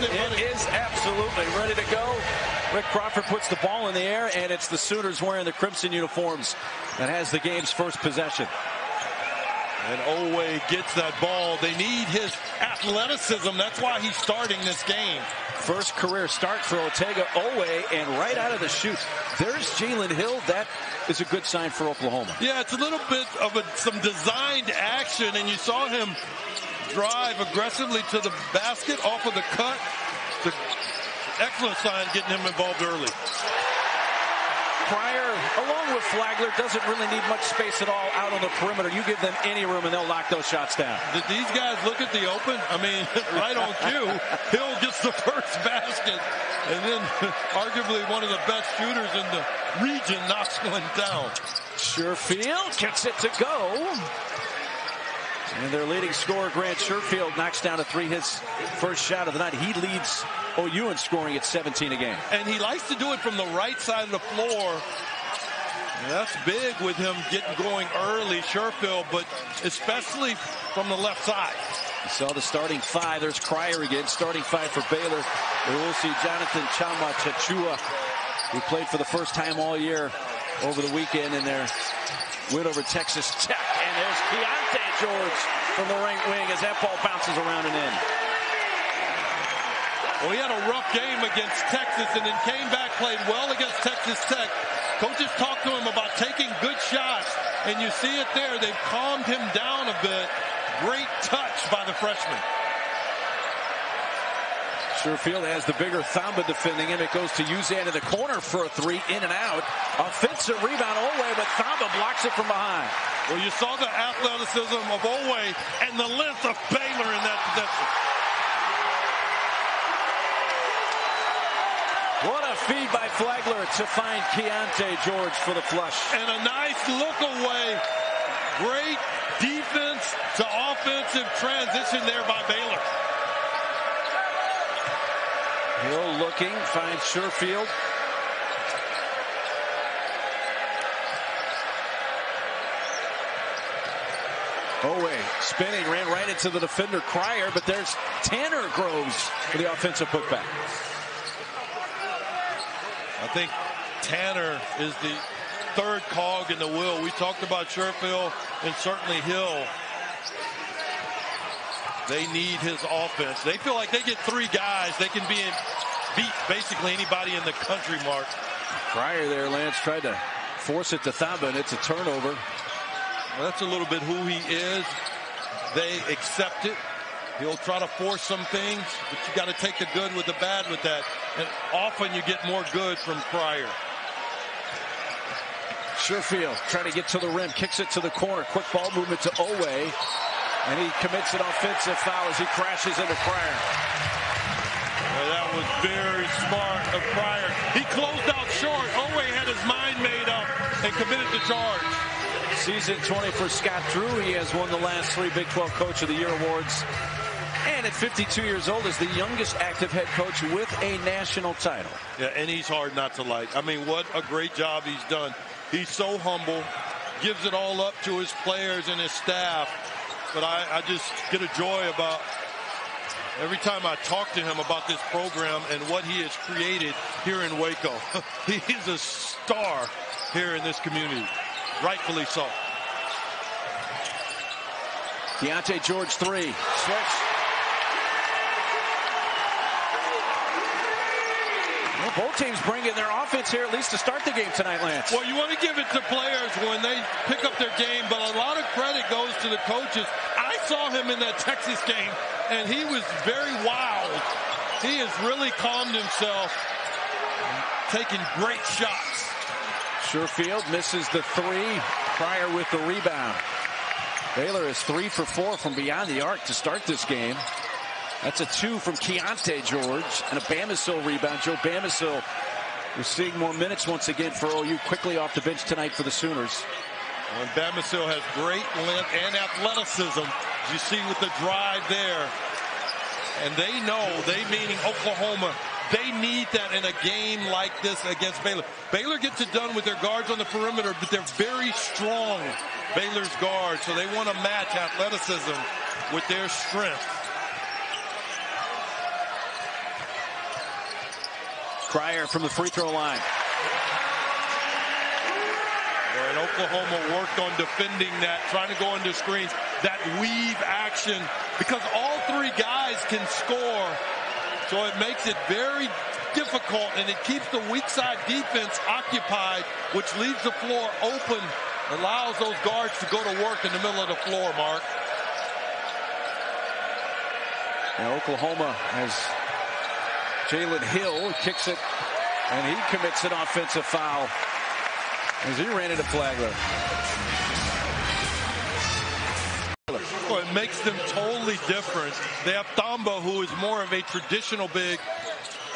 isn't it, buddy? It is absolutely ready to go. Rick Crawford puts the ball in the air, and it's the Sooners wearing the crimson uniforms that has the game's first possession. And Owe gets that ball. They need his athleticism. That's why he's starting this game. First career start for Otega Owe, and right out of the chute, there's Jalen Hill. That is a good sign for Oklahoma. Yeah, it's a little bit of some designed action, and you saw him drive aggressively to the basket off of the cut. The excellent sign getting him involved early. Pryor, along with Flagler, doesn't really need much space at all out on the perimeter. You give them any room and they'll lock those shots down. Did these guys look at the open? I mean, right on cue. Hill gets the first basket, and then arguably one of the best shooters in the region knocks one down. Sherfield gets it to go. And their leading scorer, Grant Sherfield, knocks down a three, his first shot of the night. He leads OU in scoring at 17 a game. And he likes to do it from the right side of the floor. And that's big with him getting going early, Sherfield, but especially from the left side. You saw the starting five. There's Cryer again, starting five for Baylor. We will see Jonathan Chama-Chachua, who played for the first time all year over the weekend in their win over Texas Tech. And there's Keyonte George from the right wing as that ball bounces around and in. Well, he had a rough game against Texas and then came back, played well against Texas Tech. Coaches talked to him about taking good shots, and you see it there. They've calmed him down a bit. Great touch by the freshman. Sherfield has the bigger Thamba defending him. It goes to Uzan in the corner for a three, in and out. Offensive rebound, Owe, but Thamba blocks it from behind. Well, you saw the athleticism of Owe and the length of Baylor in that possession. What a feed by Flagler to find Keyonte George for the flush. And a nice look away. Great defense to offensive transition there by Baylor. Hill looking, finds Sherfield. Owe spinning, ran right into the defender Cryer, but there's Tanner Groves for the offensive putback. I think Tanner is the third cog in the wheel. We talked about Sherfield and certainly Hill. They need his offense. They feel like they get three guys. They can beat basically anybody in the country, Mark. Cryer there, Lance tried to force it to Thamba, and it's a turnover. Well, that's a little bit who he is. They accept it. He'll try to force some things, but you got to take the good with the bad with that. And often you get more good from Cryer. Sherfield trying to get to the rim, kicks it to the corner. Quick ball movement to Owe. And he commits an offensive foul as he crashes into Cryer. Well, that was very smart of Cryer. He closed out short. Owe had his mind made up and committed the charge. Season 20 for Scott Drew. He has won the last 3 Big 12 Coach of the Year awards. And at 52 years old is the youngest active head coach with a national title. Yeah, and he's hard not to like. I mean, what a great job he's done. He's so humble, gives it all up to his players and his staff. But I just get a joy about every time I talk to him about this program and what he has created here in Waco. He's a star here in this community. Rightfully so. Keyonte George 3. Switch. Well, both teams bringing their offense here at least to start the game tonight, Lance. Well, you want to give it to players when they pick up their game, but a lot of credit goes to the coaches. I saw him in that Texas game, and he was very wild. He has really calmed himself, taking great shots. Sherfield misses the 3. Cryer with the rebound. Baylor is 3 for 4 from beyond the arc to start this game. That's a 2 from Keyonte George and a Bamisil rebound. Joe Bamisil is seeing more minutes once again for OU, quickly off the bench tonight for the Sooners. And Bamisil has great length and athleticism. As you see with the drive there. And they know, they meaning Oklahoma, they need that in a game like this against Baylor. Baylor gets it done with their guards on the perimeter, but they're very strong, Baylor's guards. So they want to match athleticism with their strength. Cryer from the free throw line. And Oklahoma worked on defending that, trying to go into screens, that weave action, because all three guys can score. So it makes it very difficult, and it keeps the weak side defense occupied, which leaves the floor open, allows those guards to go to work in the middle of the floor, Mark. Now Oklahoma has Jalen Hill kicks it, and he commits an offensive foul as he ran into Flagler. Well, it makes them totally different. They have Thamba, who is more of a traditional big,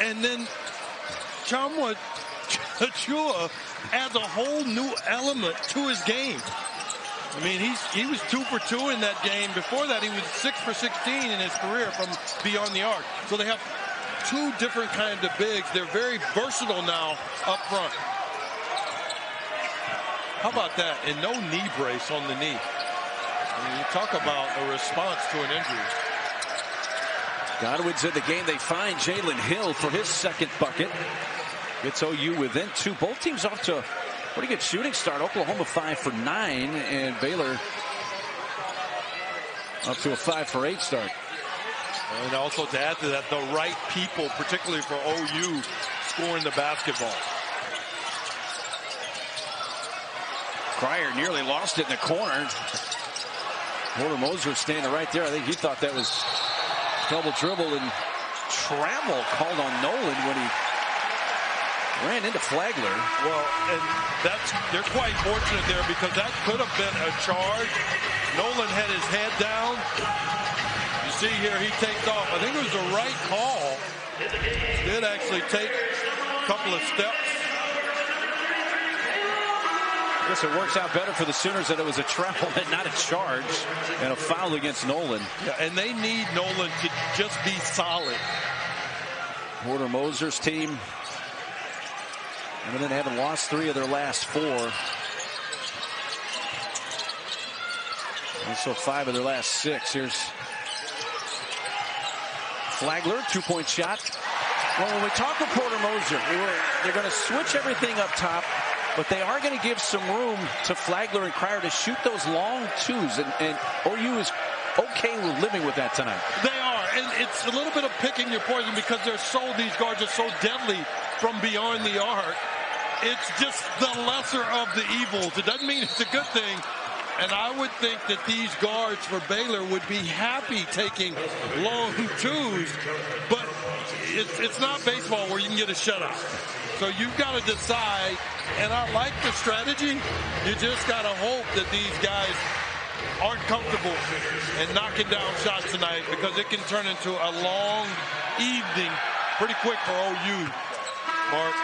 and then Chamwa Achua adds a whole new element to his game. I mean, he was 2 for 2 in that game. Before that, he was 6 for 16 in his career from beyond the arc. So they have two different kinds of bigs. They're very versatile now up front. How about that? And no knee brace on the knee. I mean, you talk about a response to an injury. Godwin's in the game. They find Jalen Hill for his second bucket. Gets OU within 2. Both teams off to a pretty good shooting start. Oklahoma 5 for 9, and Baylor up to a 5 for 8 start. And also to add to that, the right people, particularly for OU, scoring the basketball. Cryer nearly lost it in the corner. Porter Moser standing right there. I think he thought that was double dribble, and travel called on Nolan when he ran into Flagler. Well, and they're quite fortunate there, because that could have been a charge. Nolan had his head down. You see here, he takes off. I think it was the right call. Did actually take a couple of steps. I guess it works out better for the Sooners that it was a travel and not a charge, and a foul against Nolan. Yeah, and they need Nolan to just be solid. Porter Moser's team, and then having lost 3 of their last 4. Also 5 of their last 6. Here's Flagler, 2-point shot. Well, when we talk with Porter Moser, they're going to switch everything up top, but they are going to give some room to Flagler and Cryer to shoot those long twos, and OU is okay with living with that tonight. They are, and it's a little bit of picking your poison, because these guards are so deadly from beyond the arc. It's just the lesser of the evils. It doesn't mean it's a good thing. And I would think that these guards for Baylor would be happy taking long twos, but it's not baseball where you can get a shutout. So you've got to decide, and I like the strategy. You just got to hope that these guys aren't comfortable and knocking down shots tonight, because it can turn into a long evening pretty quick for OU, Mark.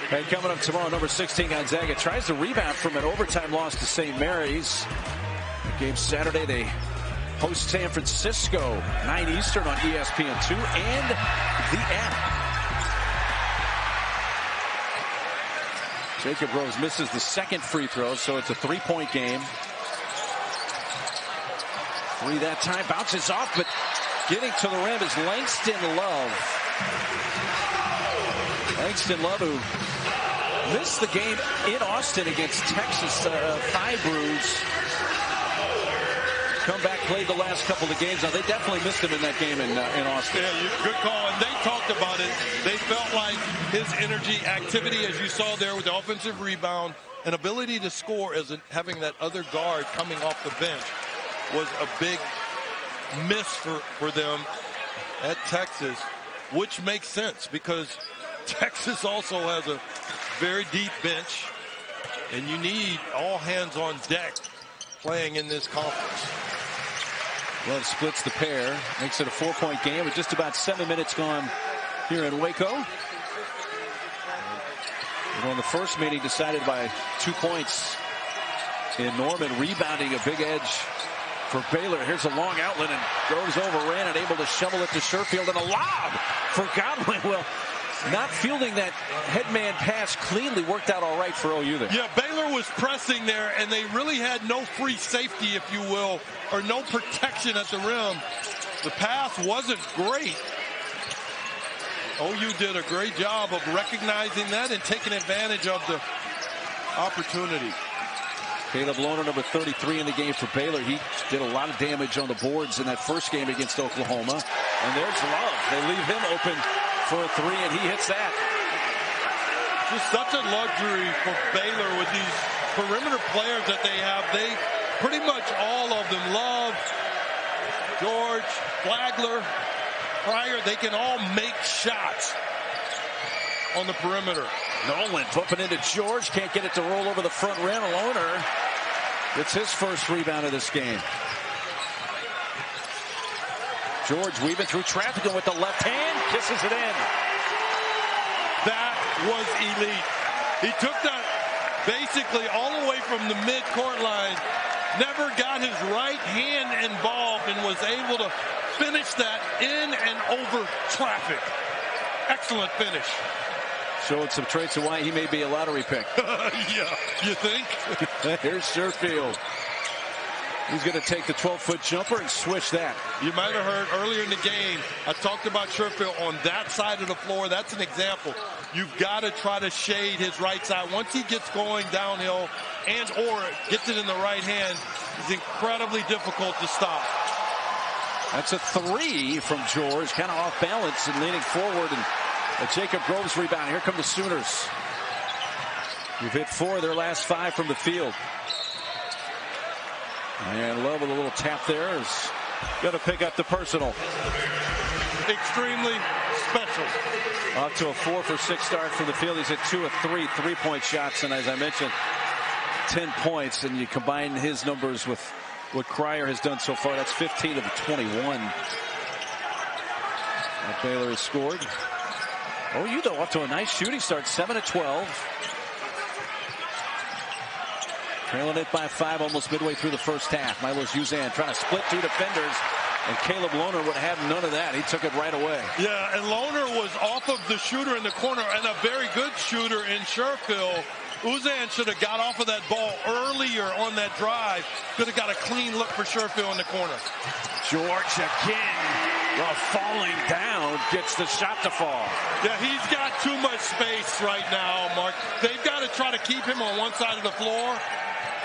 And coming up tomorrow, number 16 Gonzaga tries to rebound from an overtime loss to St. Mary's. The game Saturday, they host San Francisco, 9 Eastern on ESPN2 and the app. Jacob Rose misses the second free throw, so it's a 3-point game. 3 that time, bounces off, but getting to the rim is Langston Love. Langston Love, who missed the game in Austin against Texas, thigh bruise. Come back, played the last couple of games. Now, they definitely missed him in that game in Austin. Yeah, good call. And they talked about it. They felt like his energy, activity, as you saw there with the offensive rebound, and ability to score, as having that other guard coming off the bench, was a big miss for them at Texas, which makes sense, because Texas also has a very deep bench, and you need all hands on deck playing in this conference. Love splits the pair, makes it a 4-point game with just about 7 minutes gone here in Waco. On the first meeting, decided by 2 points in Norman, rebounding a big edge for Baylor. Here's a long outlet, and goes overran and able to shovel it to Sherfield, and a lob for Godwin. Well, not fielding that headman pass cleanly worked out all right for OU there. Yeah, Baylor was pressing there, and they really had no free safety, if you will, or no protection at the rim. The pass wasn't great. OU did a great job of recognizing that and taking advantage of the opportunity. Caleb Lohner, number 33 in the game for Baylor. He did a lot of damage on the boards in that first game against Oklahoma. And there's Love. They leave him open for a three, and he hits that. Just such a luxury for Baylor with these perimeter players that they have. They pretty much all of them, Love, George, Flagler, Pryor, they can all make shots on the perimeter. Nolan bumping into George, can't get it to roll over the front rim. Lohner gets his first rebound of this game. George weaving through traffic and with the left hand, kisses it in. That was elite. He took that basically all the way from the mid-court line, never got his right hand involved, and was able to finish that in and over traffic. Excellent finish. Showing some traits of why he may be a lottery pick. Yeah, you think? Here's Sherfield. He's going to take the 12-foot jumper and swish that. You might have heard earlier in the game, I talked about Sherfield on that side of the floor. That's an example. You've got to try to shade his right side. Once he gets going downhill and or gets it in the right hand, it's incredibly difficult to stop. That's a three from George, kind of off balance and leaning forward, and a Jacob Groves rebound. Here come the Sooners. We've hit 4 of their last 5 from the field. And Love with a little tap there is going to pick up the personal. Extremely special. Off to a 4 for 6 start from the field. He's hit 2 of 3 3-point shots, and as I mentioned, 10 points. And you combine his numbers with what Cryer has done so far, that's 15 of the 21 that Baylor has scored. OU, though, off to a nice shooting start, 7 of 12. Trailing it by 5 almost midway through the first half. Milos Uzan trying to split 2 defenders, and Caleb Lohner would have none of that. He took it right away. Yeah, and Lohner was off of the shooter in the corner, and a very good shooter in Sherfield. Uzan should have got off of that ball earlier on that drive. Could have got a clean look for Sherfield in the corner. George again, while falling down, gets the shot to fall. Yeah, he's got too much space right now, Mark. They've got to try to keep him on one side of the floor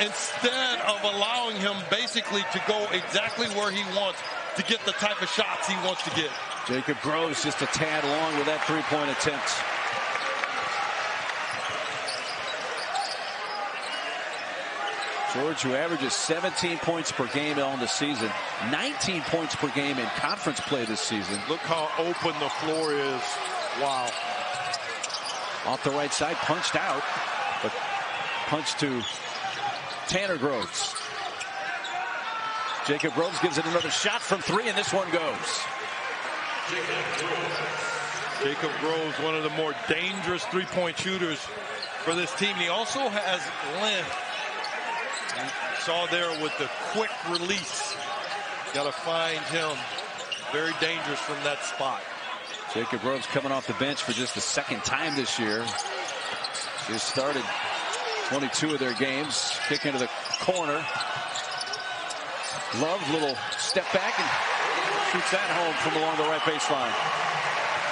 instead of allowing him basically to go exactly where he wants to get the type of shots he wants to get. Jacob Groves just a tad long with that 3-point attempt. George, who averages 17 points per game on the season, 19 points per game in conference play this season. Look how open the floor is. Wow. Off the right side, punched out, but punched to Tanner Groves. Jacob Groves gives it another shot from 3, and this one goes. Jacob Groves, one of the more dangerous 3-point shooters for this team. He also has length. You saw there with the quick release. Got to find him. Very dangerous from that spot. Jacob Groves coming off the bench for just the 2nd time this year. They started 22 of their games. Kick into the corner. Love, little step back and shoots that home from along the right baseline.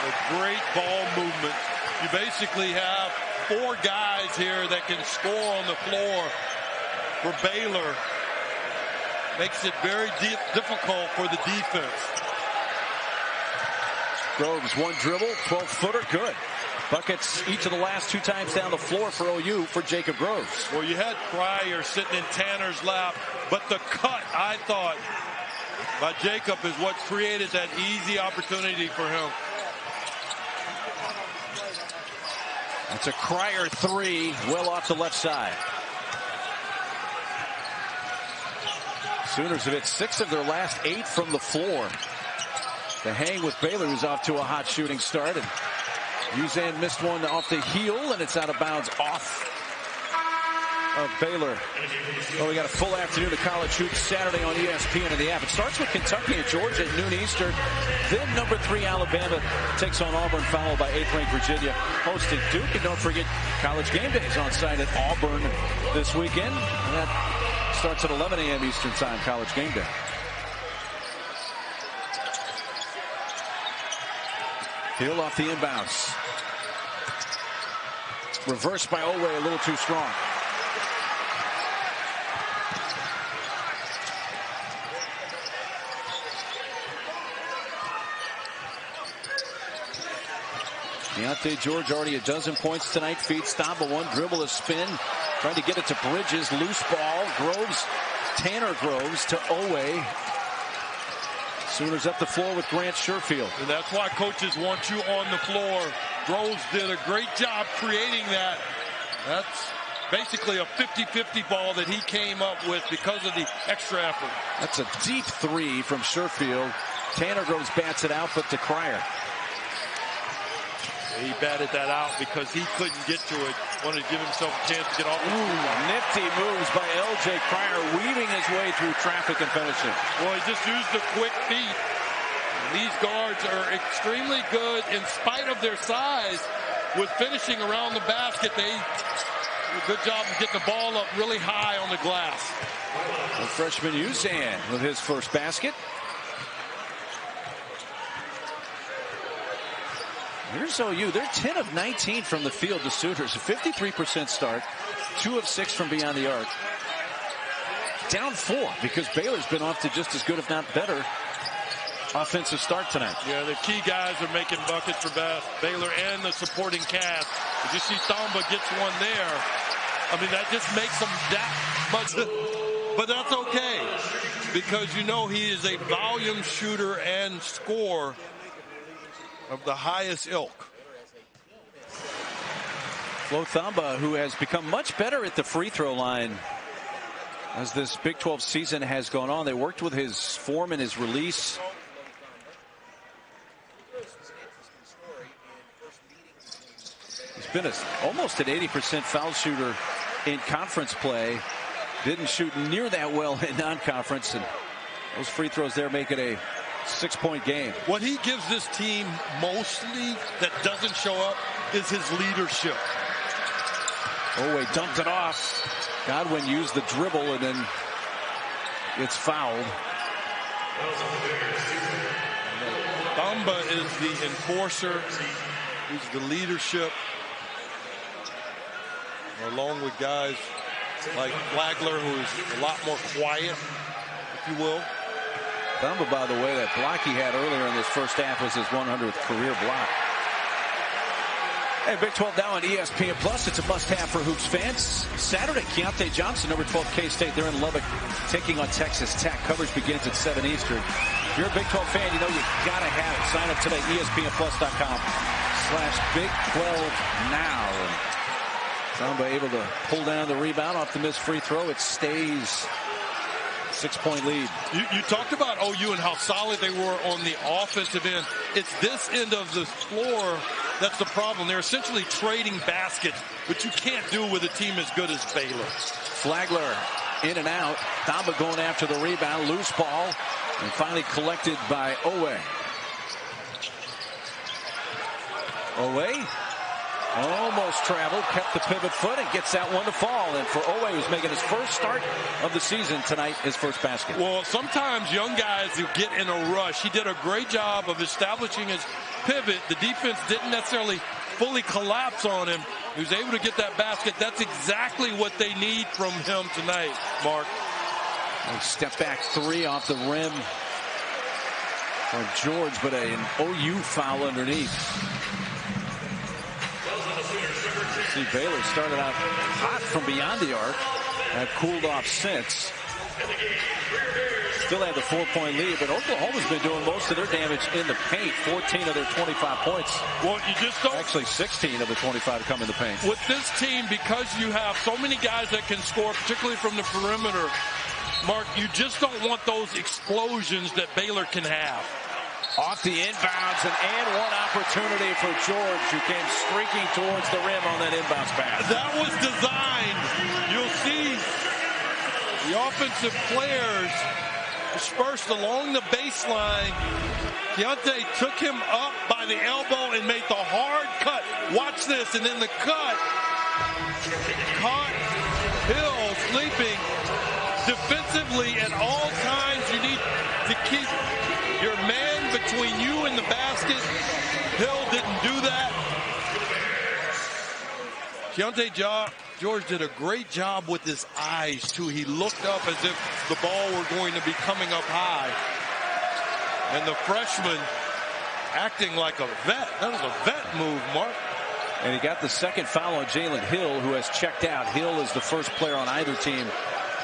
A great ball movement. You basically have 4 guys here that can score on the floor for Baylor. Makes it very difficult for the defense. Groves, 1 dribble, 12-footer, good. Buckets each of the last 2 times down the floor for OU for Jacob Groves. Well, you had Pryor sitting in Tanner's lap, but the cut, I thought, by Jacob is what created that easy opportunity for him. It's a Cryer 3, well off the left side. Sooners have hit 6 of their last 8 from the floor. The hang with Baylor, who's off to a hot shooting start. And Uzan missed one off the heel, and it's out of bounds off of Baylor. Well, we got a full afternoon of college hoops Saturday on ESPN and the app. It starts with Kentucky and Georgia at noon Eastern. Then number 3 Alabama takes on Auburn, followed by 8th-ranked Virginia hosting Duke. And don't forget, College Game Day is on site at Auburn this weekend. And that starts at 11 a.m. Eastern Time, College Game Day. Hill off the inbounds. Reversed by Owe, a little too strong. Keyonte George already a dozen points tonight. Feeds Thamba one, dribble, a spin. Trying to get it to Bridges. Loose ball. Groves. Tanner Groves to Owe. Sooners up the floor with Grant Sherfield. And that's why coaches want you on the floor. Groves did a great job creating that. That's basically a 50-50 ball that he came up with because of the extra effort. That's a deep three from Sherfield. Tanner Groves bats it out, but to Cryer. He batted that out because he couldn't get to it. Wanted to give himself a chance to get off. Nifty moves by L.J. Cryer, weaving his way through traffic and finishing. Well, he just used the quick feet. These guards are extremely good in spite of their size with finishing around the basket. They do a good job of getting the ball up really high on the glass. The freshman Uzan with his first basket. Here's OU. They're 10 of 19 from the field, the Sooners. A 53% start. 2 of 6 from beyond the arc. Down 4 because Baylor's been off to just as good, if not better, offensive start tonight. Yeah, the key guys are making buckets for Baylor and the supporting cast. As you see, Thamba gets one there. I mean, that just makes them that much. But that's okay because you know he is a volume shooter and scorer of the highest ilk. Flo Thamba, who has become much better at the free throw line as this Big 12 season has gone on. They worked with his form and his release. He's been almost an 80% foul shooter in conference play. Didn't shoot near that well in non-conference, and those free throws there make it a 6-point game. What he gives this team mostly that doesn't show up is his leadership. Owe dumped it off. Godwin used the dribble and then gets fouled. Thamba is the enforcer. He's the leadership. Along with guys like Flagler, who's a lot more quiet, if you will. Thamba, by the way, that block he had earlier in this first half was his 100th career block. Hey, Big 12 now on ESPN Plus. It's a must-have for Hoops fans. Saturday, Keyonte Johnson, number 12 K-State. They're in Lubbock taking on Texas Tech. Coverage begins at 7 Eastern. If you're a Big 12 fan, you know you got to have it. Sign up today, ESPNplus.com/Big12 now. Thamba able to pull down the rebound off the missed free throw. It stays 6-point lead. You talked about OU and how solid they were on the offensive end. It's this end of the floor that's the problem. They're essentially trading baskets, which you can't do with a team as good as Baylor. Flagler in and out. Thamba going after the rebound. Loose ball. And finally collected by Owe. Owe almost traveled, kept the pivot foot, and gets that one to fall. And for Owe, who's making his first start of the season tonight, his first basket. Well, sometimes young guys who get in a rush, he did a great job of establishing his pivot. The defense didn't necessarily fully collapse on him. He was able to get that basket. That's exactly what they need from him tonight, Mark. A step back three off the rim from George, but an OU foul underneath. See, Baylor started out hot from beyond the arc. Have cooled off since. Still have the 4-point lead, but Oklahoma's been doing most of their damage in the paint. 14 of their 25 points. Well, you just don't. Actually, 16 of the 25 come in the paint. With this team, because you have so many guys that can score, particularly from the perimeter, Mark, you just don't want those explosions that Baylor can have. Off the inbounds, and one opportunity for George, who came streaking towards the rim on that inbounds pass. That was designed. You'll see the offensive players dispersed along the baseline. Keyonte took him up by the elbow and made the hard cut. Watch this, and then the cut. Caught Hill sleeping. Defensively, at all times, you need to keep your man between you and the basket. Hill didn't do that. Keyonte George did a great job with his eyes, too. He looked up as if the ball were going to be coming up high. And the freshman acting like a vet. That was a vet move, Mark. And he got the second foul on Jalen Hill, who has checked out. Hill is the first player on either team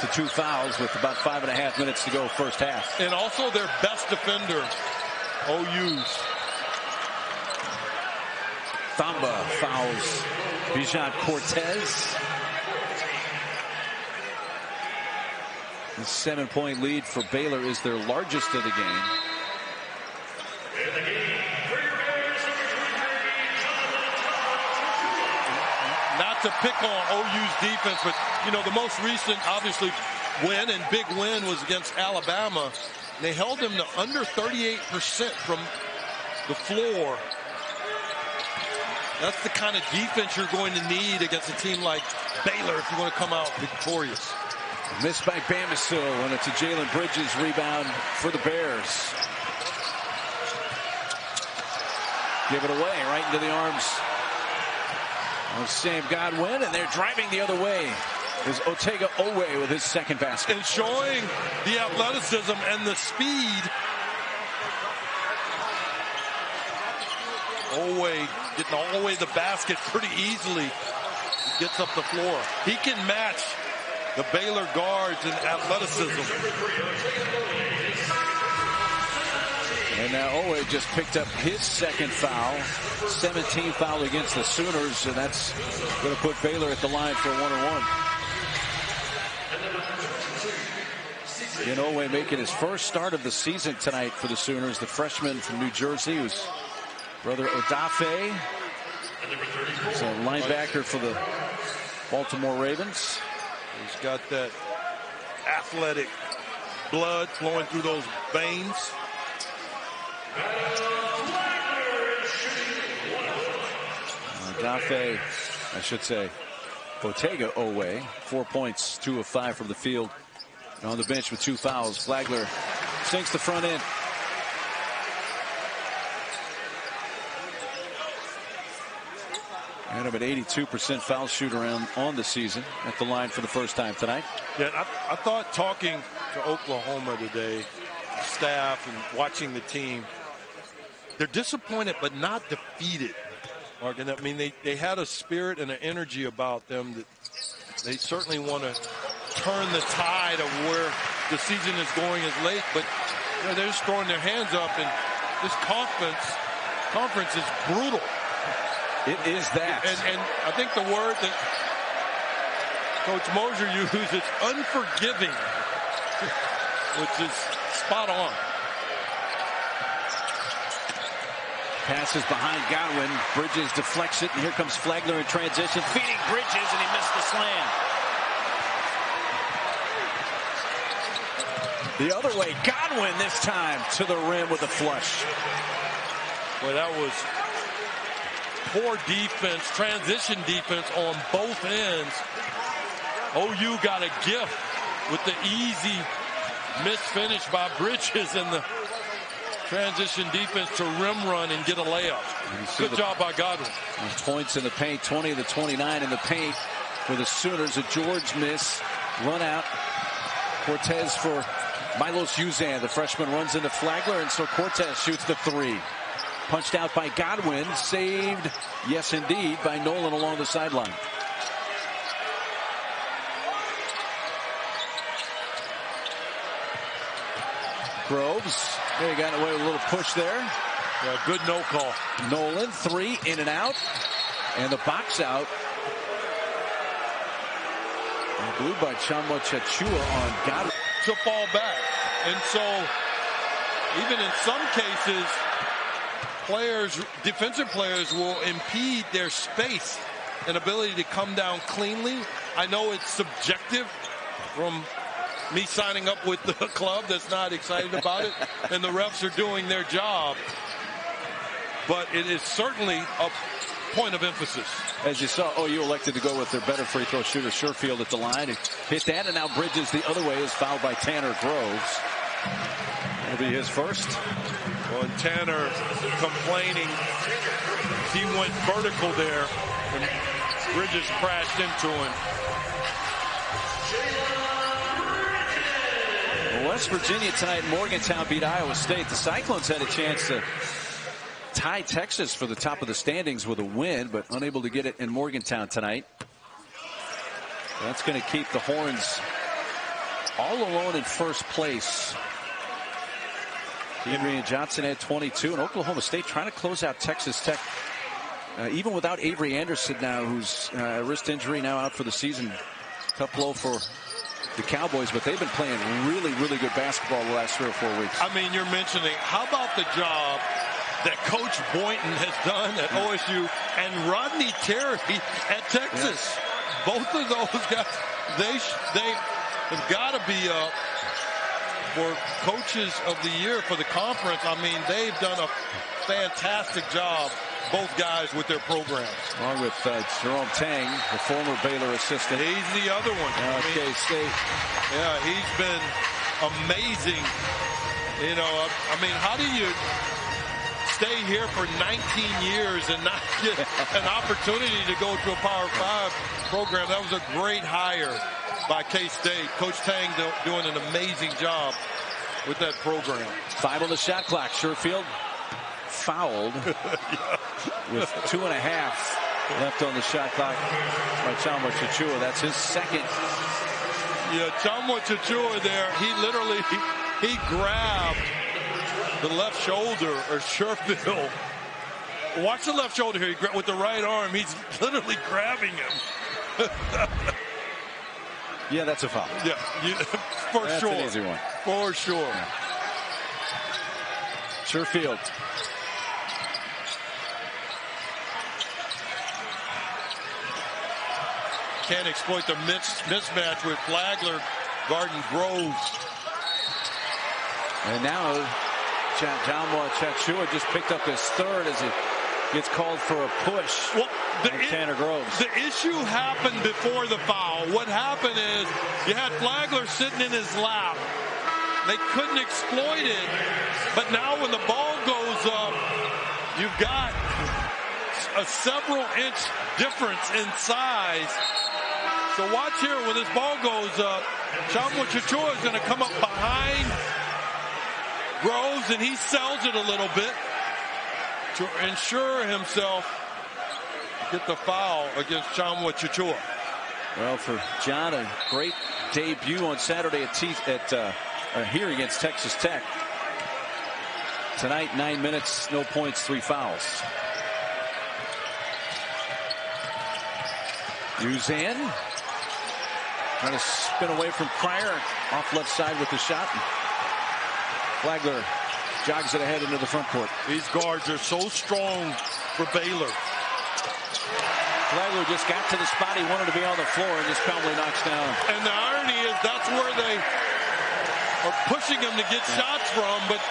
to 2 fouls with about 5.5 minutes to go first half. And also their best defender, OU's. Thamba fouls Bijan Cortez. The 7-point lead for Baylor is their largest of the game. Not to pick on OU's defense, but, you know, the most recent, obviously, win and big win was against Alabama. They held them to under 38% from the floor. That's the kind of defense you're going to need against a team like Baylor if you want to come out victorious. Missed by Bamisile, and it's a Jalen Bridges rebound for the Bears. Give it away right into the arms of Sam Godwin, and they're driving the other way. Is Otega Owe with his second basket. And showing the athleticism and the speed. Owe getting all the way to the basket pretty easily. He gets up the floor. He can match the Baylor guards in athleticism. And now Owe just picked up his second foul. 17th foul against the Sooners, and that's going to put Baylor at the line for a 1-on-1. And Owe making his first start of the season tonight for the Sooners. The freshman from New Jersey, who's brother Odafe. He's a linebacker for the Baltimore Ravens. He's got that athletic blood flowing through those veins. Odafe, I should say, Otega Owe, 4 points, 2 of 5 from the field. And on the bench with 2 fouls. Flagler sinks the front end. And an 82% foul shooter on the season at the line for the first time tonight. Yeah, I thought talking to Oklahoma today, staff and watching the team, they're disappointed but not defeated. Mark, and I mean, they had a spirit and an energy about them that they certainly want to turn the tide of where the season is going as late, but you know, they're just throwing their hands up, and this conference is brutal. It is that. And I think the word that Coach Mosier used is unforgiving, which is spot on. Passes behind Godwin. Bridges deflects it, and here comes Flagler in transition, feeding Bridges, and he missed the slam. The other way, Godwin this time to the rim with a flush. Boy, that was poor defense, transition defense on both ends. OU got a gift with the easy misfinish by Bridges and the transition defense to rim run and get a layup. Good job by Godwin. Points in the paint, 20 to 29 in the paint for the Sooners. A George miss, run out. Cortez for Milos Uzan. The freshman runs into Flagler, and so Cortez shoots the 3. Punched out by Godwin, saved, yes indeed, by Nolan along the sideline. Groves, there he got away with a little push there. Yeah, good no call. Nolan, 3, in and out, and the box out. And blue by Chama Chachua on Godwin. To fall back, and so even in some cases, defensive players will impede their space and ability to come down cleanly. I know it's subjective from me signing up with the club that's not excited about it, and the refs are doing their job, but it is certainly a point of emphasis. As you saw, OU elected to go with their better free throw shooter, Sherfield, at the line. He hit that, and now Bridges the other way is fouled by Tanner Groves. That'll be his first. Well, and Tanner complaining. He went vertical there, and Bridges crashed into him. Well, West Virginia tonight, Morgantown beat Iowa State. The Cyclones had a chance to tie Texas for the top of the standings with a win, but unable to get it in Morgantown tonight. That's going to keep the Horns all alone in first place. Adrian Johnson had 22, and Oklahoma State trying to close out Texas Tech. Even without Avery Anderson now, who's wrist injury now out for the season. Tough blow for the Cowboys, but they've been playing really, really good basketball the last 3 or 4 weeks. I mean, you're mentioning, how about the job that Coach Boynton has done at OSU and Rodney Terry at Texas? Yes. Both of those guys, they have got to be up for Coaches of the Year for the conference. I mean, they've done a fantastic job, both guys, with their programs. Along with Jerome Tang, the former Baylor assistant. He's the other one. K-State. Yeah, he's been amazing. You know, I mean, how do you stay here for 19 years and not get an opportunity to go to a Power 5 program? That was a great hire by K-State. Coach Tang doing an amazing job with that program. 5 on the shot clock. Sherfield fouled with 2.5 left on the shot clock by Chama Chachua. That's his second. Yeah, Chama Chachua there, he grabbed the left shoulder of Sherfield. Watch the left shoulder here. With the right arm, he's literally grabbing him. Yeah, that's a foul. Yeah, for that's sure. An easy one. For sure. Yeah. Sherfield. Can't exploit the mismatch with Flagler guarding Groves. And now Chama Chachua just picked up his third as he gets called for a push. Well, Tanner Groves. The issue happened before the foul. What happened is you had Flagler sitting in his lap. They couldn't exploit it. But now when the ball goes up, you've got a several-inch difference in size. So watch here, when this ball goes up, Chama Chachua is going to come up behind Groves, and he sells it a little bit to ensure himself get the foul against Chama Chachua. Well, for John, a great debut on Saturday here against Texas Tech. Tonight, 9 minutes, no points, 3 fouls. Uzan trying to spin away from Cryer, off left side with the shot. Flagler jogs it ahead into the front court. These guards are so strong for Baylor. Flagler just got to the spot he wanted to be on the floor and just calmly knocks down. And the irony is that's where they are pushing him to get shots from, but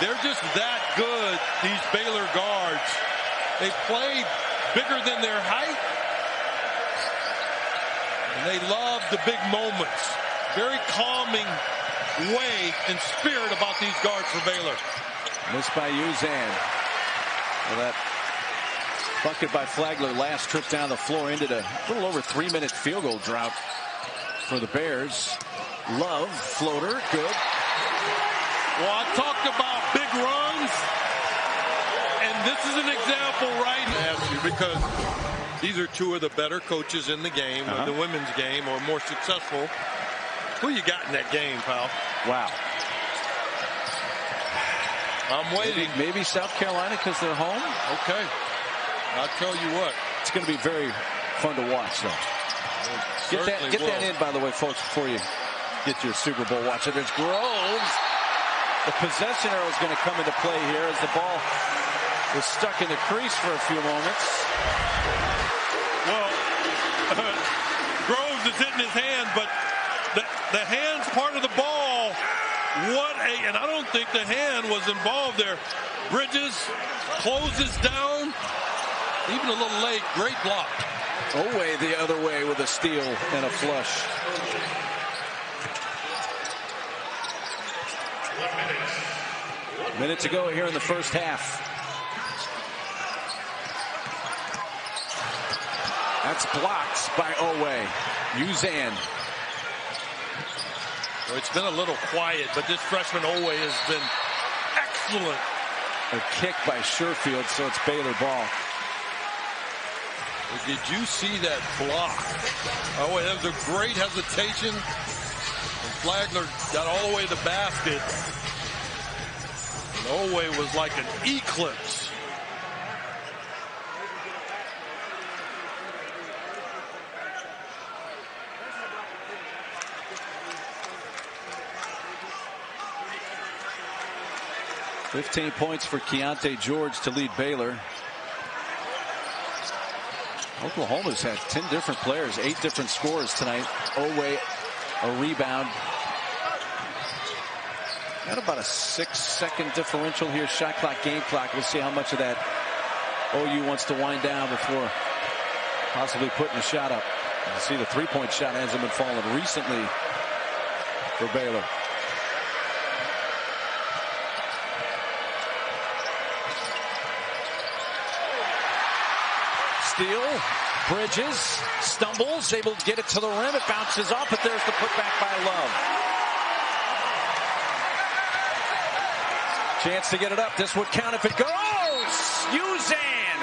they're just that good, these Baylor guards. They play bigger than their height, and they love the big moments. Very calming way and spirit about these guards for Baylor. Missed by Uzan. Well, that bucket by Flagler last trip down the floor ended a little over 3-minute field goal drought for the Bears. Love, floater, good. Well, I talked about big runs, and this is an example right now, because these are two of the better coaches in the game, the women's game, or more successful. Who you got in that game, pal? Wow. I'm waiting. Maybe South Carolina because they're home. Okay. I'll tell you what. It's going to be very fun to watch, though. Get that in, by the way, folks, before you get your Super Bowl watch. There's Groves. The possession arrow is going to come into play here as the ball was stuck in the crease for a few moments. Well, Groves is hitting his hand, but the hand's part of the ball. And I don't think the hand was involved there. Bridges closes down. Even a little late. Great block. Away the other way with a steal and a flush. Minute to go here in the first half. That's blocked by Owe. Uzan. Well, it's been a little quiet, but this freshman Owe has been excellent. A kick by Sherfield, so it's Baylor ball. Did you see that block? Oh, that was a great hesitation. And Flagler got all the way to the basket. And Owe was like an eclipse. $15 points for Keyonte George to lead Baylor. Oklahoma's had 10 different players, 8 different scores tonight. Owe, a rebound. Got about a 6-second differential here. Shot clock, game clock. We'll see how much of that OU wants to wind down before possibly putting a shot up. You can see the three-point shot hasn't been falling recently for Baylor. Steal, Bridges, stumbles, able to get it to the rim. It bounces off, but there's the putback by Love. Chance to get it up. This would count if it goes. Uzan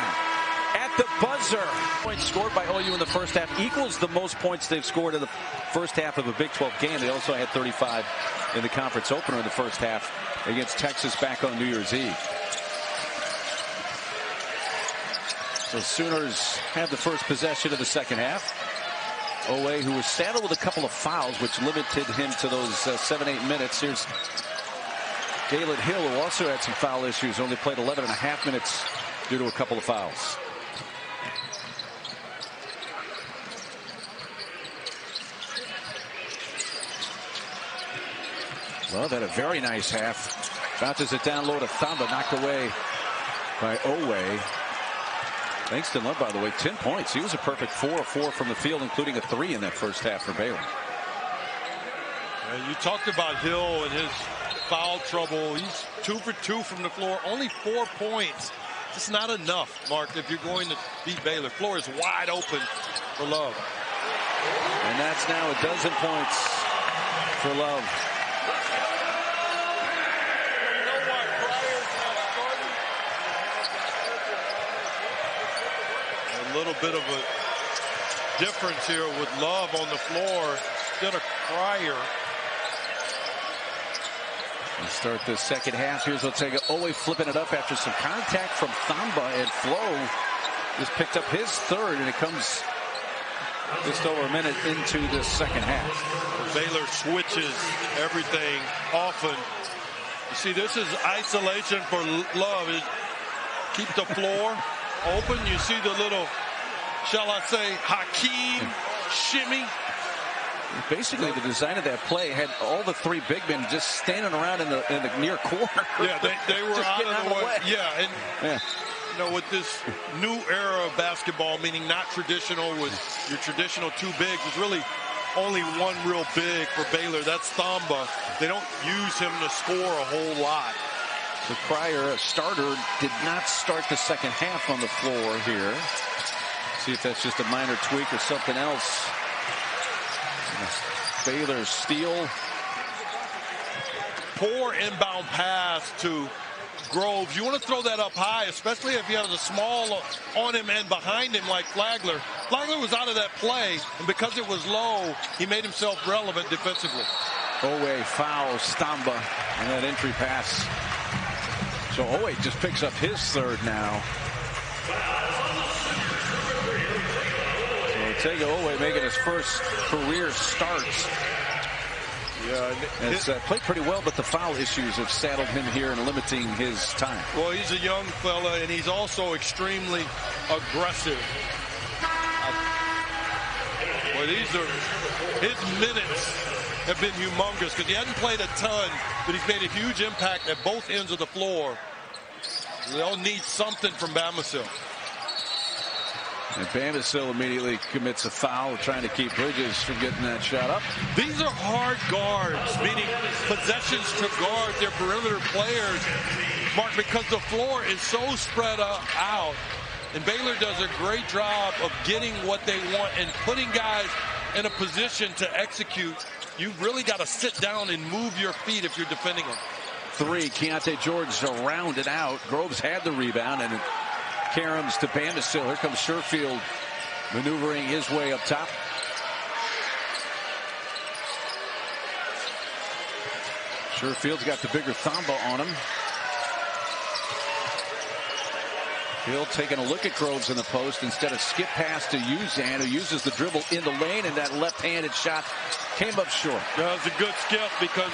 at the buzzer. Points scored by OU in the first half equals the most points they've scored in the first half of a Big 12 game. They also had 35 in the conference opener in the first half against Texas back on New Year's Eve. The Sooners have the first possession of the second half. Owe, who was saddled with a couple of fouls, which limited him to those 7-8 minutes. Here's Galen Hill, who also had some foul issues, only played 11.5 minutes due to a couple of fouls. Love had a very nice half. Bounces it down low to Thamba, knocked away by Owe. Langston Love, by the way, 10 points. He was a perfect 4 of 4 from the field, including a 3 in that first half for Baylor. You talked about Hill and his foul trouble. He's 2 for 2 from the floor. Only 4 points. It's not enough, Mark, if you're going to beat Baylor. Floor is wide open for Love. And that's now a dozen points for Love. A little bit of a difference here with Love on the floor instead of Cryer. We start the second half. Here's Ortega. Owe flipping it up after some contact from Thamba, and Flo just picked up his third, and it comes just over a minute into the second half. Baylor switches everything often. You see, this is isolation for Love. Keep the floor open. You see the little, shall I say, Hakeem shimmy. Basically, the design of that play had all the 3 big men just standing around in the near corner. Yeah, they were out of the way. Yeah, and yeah. You know, with this new era of basketball, meaning not traditional with your traditional 2 bigs, there's really only one real big for Baylor. That's Thamba. They don't use him to score a whole lot. So Cryer, a starter, did not start the second half on the floor here. See if that's just a minor tweak or something else. Baylor steal. Poor inbound pass to Groves. You want to throw that up high, especially if you have a small on him and behind him like Flagler. Flagler was out of that play, and because it was low, he made himself relevant defensively. Owe fouls Thamba and that entry pass. So Owe just picks up his third now. So Ortega Owe making his first career start. Yeah, it's played pretty well, but the foul issues have saddled him here and limiting his time. Well, he's a young fella, and he's also extremely aggressive. Well, his minutes have been humongous because he hasn't played a ton, but he's made a huge impact at both ends of the floor. They'll need something from Bamisile. And Bamisile immediately commits a foul, trying to keep Bridges from getting that shot up. These are hard guards, meaning possessions to guard their perimeter players, Mark, because the floor is so spread out. And Baylor does a great job of getting what they want and putting guys in a position to execute. You've really got to sit down and move your feet if you're defending them. 3, Keyonte George rounded out. Groves had the rebound, and Karams to Bamisile. Here comes Sherfield maneuvering his way up top. Sherfield's got the bigger Thamba on him. Hill taking a look at Groves in the post instead of skip pass to Uzan, who uses the dribble in the lane, and that left-handed shot came up short. Yeah, it was a good skip because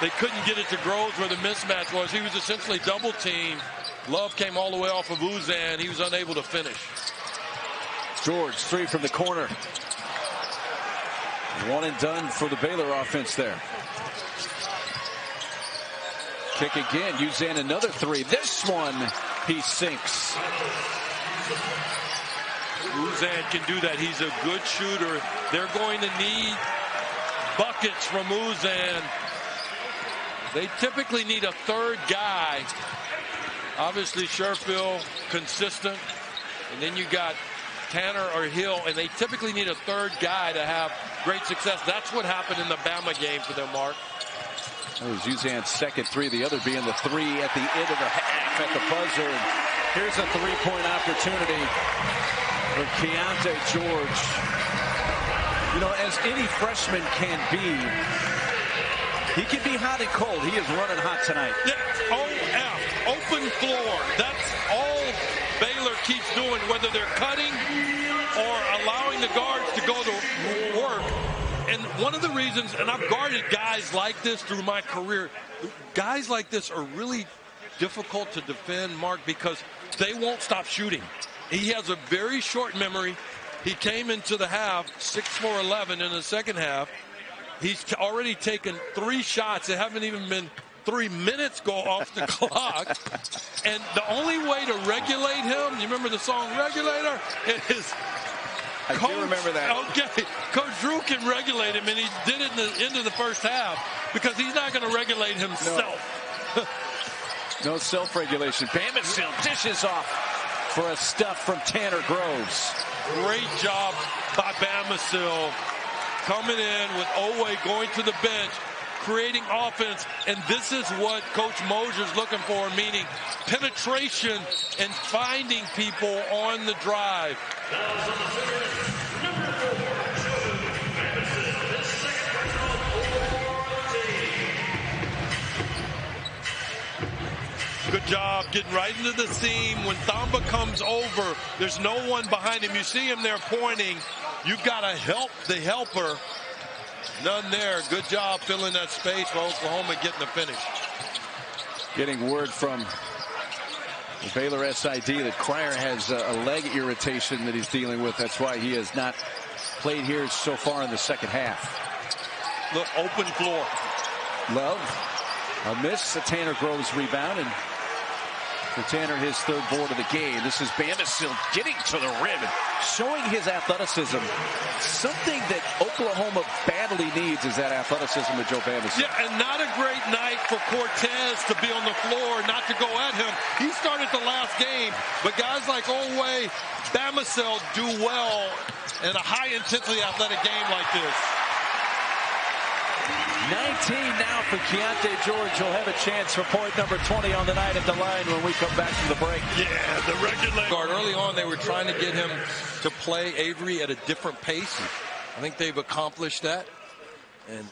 they couldn't get it to Groves where the mismatch was. He was essentially double teamed. Love came all the way off of Uzan. He was unable to finish. George, 3 from the corner. 1 and done for the Baylor offense there. Kick again. Uzan another 3. This one he sinks. Uzan can do that. He's a good shooter. They're going to need buckets from Uzan. They typically need a third guy. Obviously, Sherfield, consistent. And then you got Tanner or Hill, and they typically need a third guy to have great success. That's what happened in the Bama game for them, Mark. That was Uzan's second 3, the other being the 3 at the end of the half at the buzzer. And here's a 3-point opportunity for Keyonte George. You know, as any freshman can be, he can be hot and cold. He is running hot tonight. Yeah, OF, open floor. That's all Baylor keeps doing, whether they're cutting or allowing the guards to go to work. And one of the reasons, and I've guarded guys like this through my career, guys like this are really difficult to defend, Mark, because they won't stop shooting. He has a very short memory. He came into the half 6 for 11 in the second half. He's already taken 3 shots. It haven't even been 3 minutes go off the clock. And the only way to regulate him, you remember the song Regulator? Is I do remember that. Okay, Coach Drew can regulate him, and he did it in the end of the first half because he's not going to regulate himself. No self-regulation. Bamisile dishes off for a stuff from Tanner Groves. Great job by Bamisile coming in with Owe going to the bench, creating offense, and this is what Coach Mosier's looking for, meaning penetration and finding people on the drive. Good job getting right into the seam. When Thamba comes over, there's no one behind him. You see him there pointing. You've got to help the helper. None there. Good job filling that space for Oklahoma getting the finish. Getting word from the Baylor SID that Cryer has a leg irritation that he's dealing with. That's why he has not played here so far in the second half. Look, open floor. Love, a miss, a Tanner Groves rebound, and for Tanner, his 3rd board of the game. This is Bamisile getting to the rim and showing his athleticism. Something that Oklahoma badly needs is that athleticism with Joe Bamisile. Yeah, and not a great night for Cortez to be on the floor, not to go at him. He started the last game, but guys like Owe, Bamisile do well in a high-intensity athletic game like this. 19 now for Keyonte George. He'll have a chance for point number 20 on the night at the line when we come back from the break. Yeah, the regular guard. Early on, they were trying to get him to play Avery at a different pace. I think they've accomplished that. And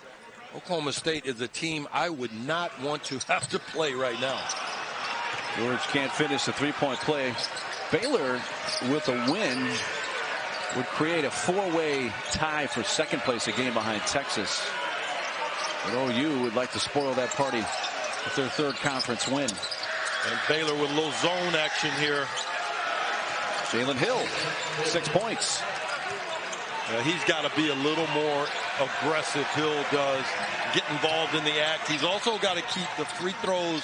Oklahoma State is a team I would not want to have to play right now. George can't finish the 3-point play. Baylor, with a win, would create a 4-way tie for second place, a game behind Texas. But OU would like to spoil that party with their 3rd conference win. And Baylor with a little zone action here. Jalen Hill, 6 points. He's got to be a little more aggressive, Hill does. Get involved in the act. He's also got to keep the free throws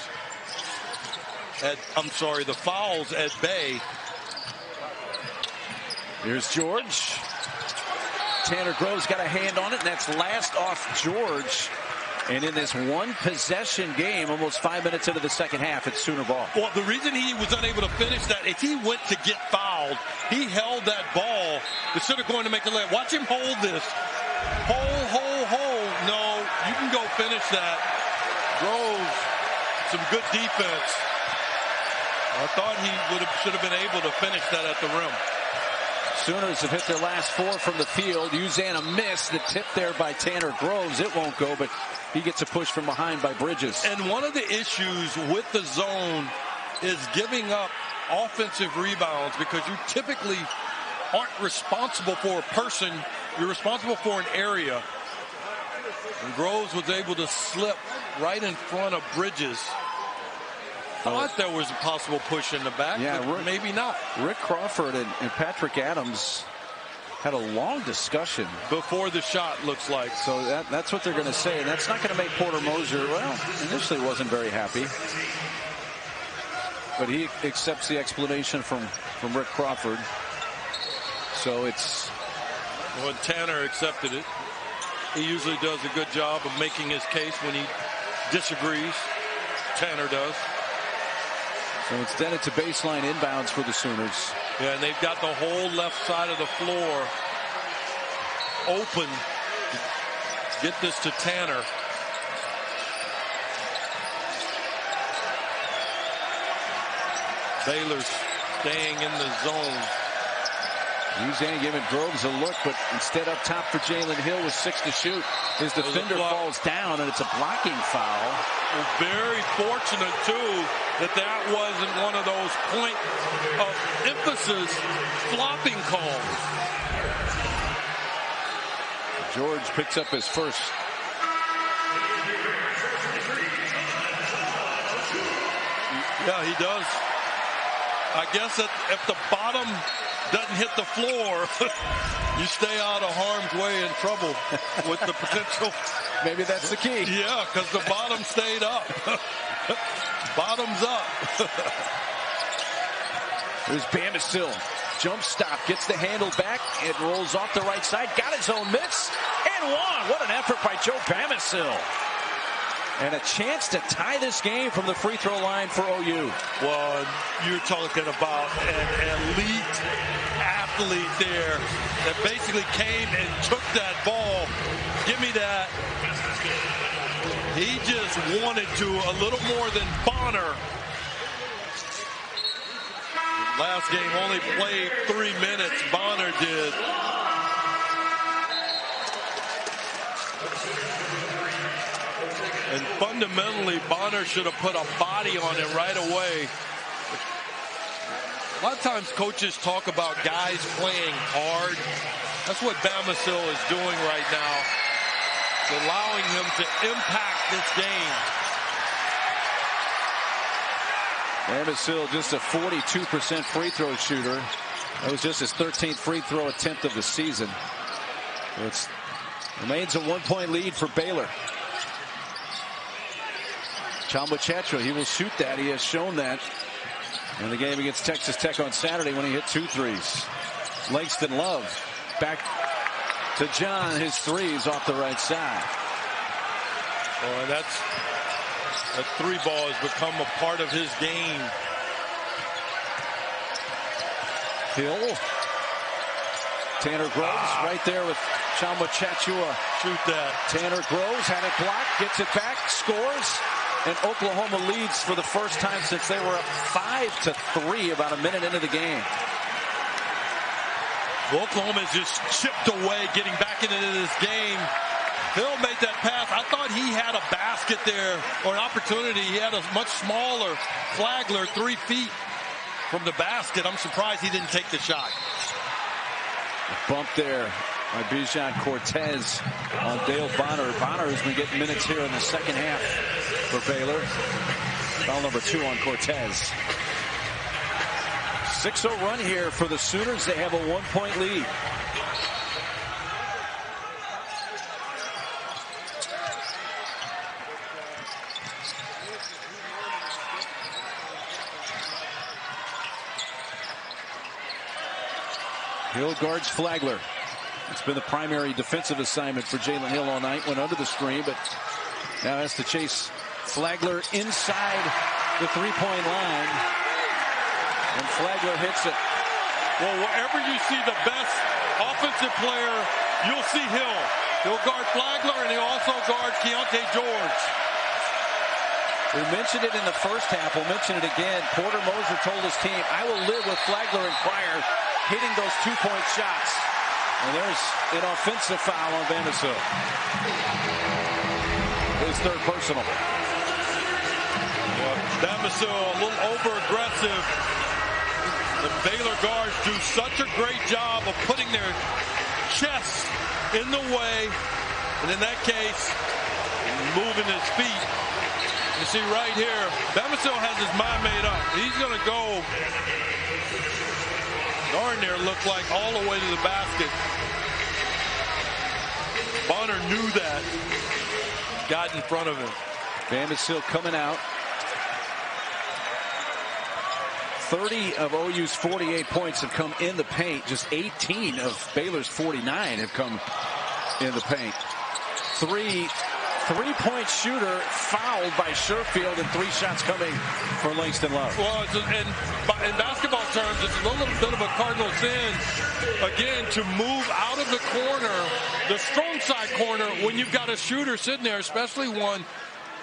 the fouls at bay. Here's George. Tanner Groves got a hand on it, and that's last off George. And in this one possession game, almost 5 minutes into the second half, it's Sooner ball. Well, the reason he was unable to finish that, if he went to get fouled, he held that ball instead of going to make a layup. Watch him hold this. Hold. No, you can go finish that. Groves, some good defense. I thought he should have been able to finish that at the rim. Sooners have hit their last 4 from the field. Uzan a miss. The tip there by Tanner Groves. It won't go, but he gets a push from behind by Bridges. And one of the issues with the zone is giving up offensive rebounds because you typically aren't responsible for a person. You're responsible for an area. And Groves was able to slip right in front of Bridges. Thought there was a possible push in the back, but maybe not. Rick Crawford and Patrick Adams had a long discussion before the shot, looks like. So that's what they're going to say, and that's not going to make Porter Moser, well, initially wasn't very happy. But he accepts the explanation from Rick Crawford. So it's... Well, Tanner accepted it. He usually does a good job of making his case when he disagrees. Tanner does. So instead it's a baseline inbounds for the Sooners. Yeah, and they've got the whole left side of the floor open. Get this to Tanner. Baylor's staying in the zone. Uzan giving Groves a look, but instead up top for Jalen Hill with 6 to shoot. His defender falls down, and it's a blocking foul. We're very fortunate, too, that wasn't one of those point of emphasis flopping calls. George picks up his first. Yeah, he does. I guess that if the bottom doesn't hit the floor, you stay out of harm's way in trouble with the potential. Maybe that's the key. Yeah, because the bottom stayed up. Bottoms up. There's Bamisil. Jump stop, gets the handle back. It rolls off the right side. Got his own miss. And one. What an effort by Joe Bamisil. And a chance to tie this game from the free throw line for OU. Well, you're talking about an elite athlete there that basically came and took that ball. Give me that. He just wanted to a little more than Bonner. Last game only played 3 minutes. Bonner did. And fundamentally, Bonner should have put a body on it right away. A lot of times coaches talk about guys playing hard. That's what Bamisil is doing right now. It's allowing him to impact this game. Bamisil just a 42% free throw shooter. That was just his 13th free throw attempt of the season. It remains a 1-point lead for Baylor. Chalmachachua, he will shoot that. He has shown that in the game against Texas Tech on Saturday when he hit 2 threes. Langston Love back to John. His threes off the right side. Oh, that 3 ball has become a part of his game. Hill. Tanner Groves right there with Chalmachachua. Shoot that. Tanner Groves had it blocked, gets it back, scores. And Oklahoma leads for the first time since they were up 5-3 about a minute into the game. Oklahoma has just chipped away, getting back into this game. Hill made that pass. I thought he had a basket there, or an opportunity. He had a much smaller Flagler 3 feet from the basket. I'm surprised he didn't take the shot. A bump there by Bijan Cortez on Dale Bonner. Bonner has been getting minutes here in the second half for Baylor. Foul number 2 on Cortez. 6-0 run here for the Sooners. They have a 1-point lead. Hill guards Flagler. It's been the primary defensive assignment for Jalen Hill all night. Went under the screen, but now has to chase Flagler inside the three-point line. And Flagler hits it. Well, wherever you see the best offensive player, you'll see Hill. He'll guard Flagler, and he'll also guard Keyonte George. We mentioned it in the first half. We'll mention it again. Porter Moser told his team, I will live with Flagler and Pryor hitting those two-point shots. And there's an offensive foul on Bamisil. His third personal. Bamisil a little over-aggressive. The Baylor guards do such a great job of putting their chests in the way. And in that case, moving his feet. You see right here, Bamisil has his mind made up. He's going to go darn near look like all the way to the basket. Bonner knew that. Got in front of him. Bamisil coming out. 30 of OU's 48 points have come in the paint. Just 18 of Baylor's 49 have come in the paint. Three-point shooter fouled by Sherfield, and 3 shots coming for Langston Love. Well, in basketball terms, it's a little bit of a cardinal sin, again, to move out of the corner, the strong side corner, when you've got a shooter sitting there, especially one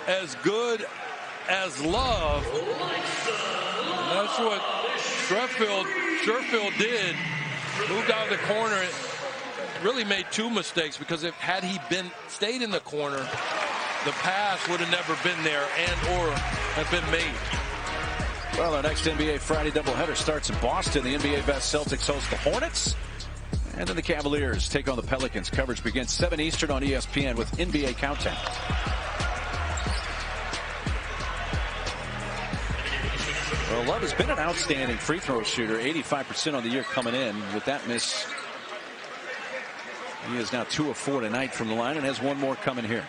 as good as Love. And that's what Sherfield did. Moved out of the corner. Really made 2 mistakes, because had he stayed in the corner, the pass would have never been there or have been made. Well, our next NBA Friday doubleheader starts in Boston. The NBA best Celtics host the Hornets. And then the Cavaliers take on the Pelicans. Coverage begins 7 Eastern on ESPN with NBA Countdown. Well, Love has been an outstanding free throw shooter. 85% on the year coming in. With that miss, he is now 2 of 4 tonight from the line and has 1 more coming here.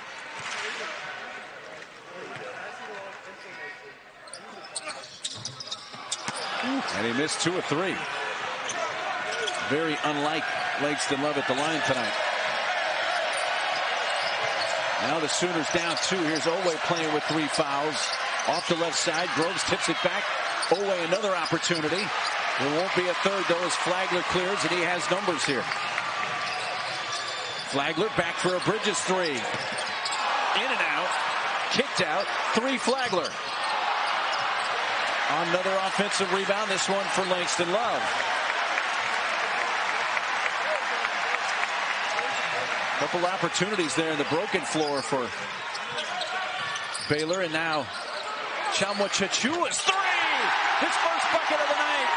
And he missed 2 of 3. Very unlike Langston Love at the line tonight. Now the Sooners down 2. Here's Owe playing with 3 fouls. Off the left side, Groves tips it back. Owe another opportunity. There won't be a third, though, as Flagler clears, and he has numbers here. Flagler back for a Bridges 3. In and out. Kicked out. 3 Flagler. Another offensive rebound. This one for Langston Love. Couple opportunities there in the broken floor for Baylor. And now Tchamwa Tchatchua's 3. His first bucket of the night.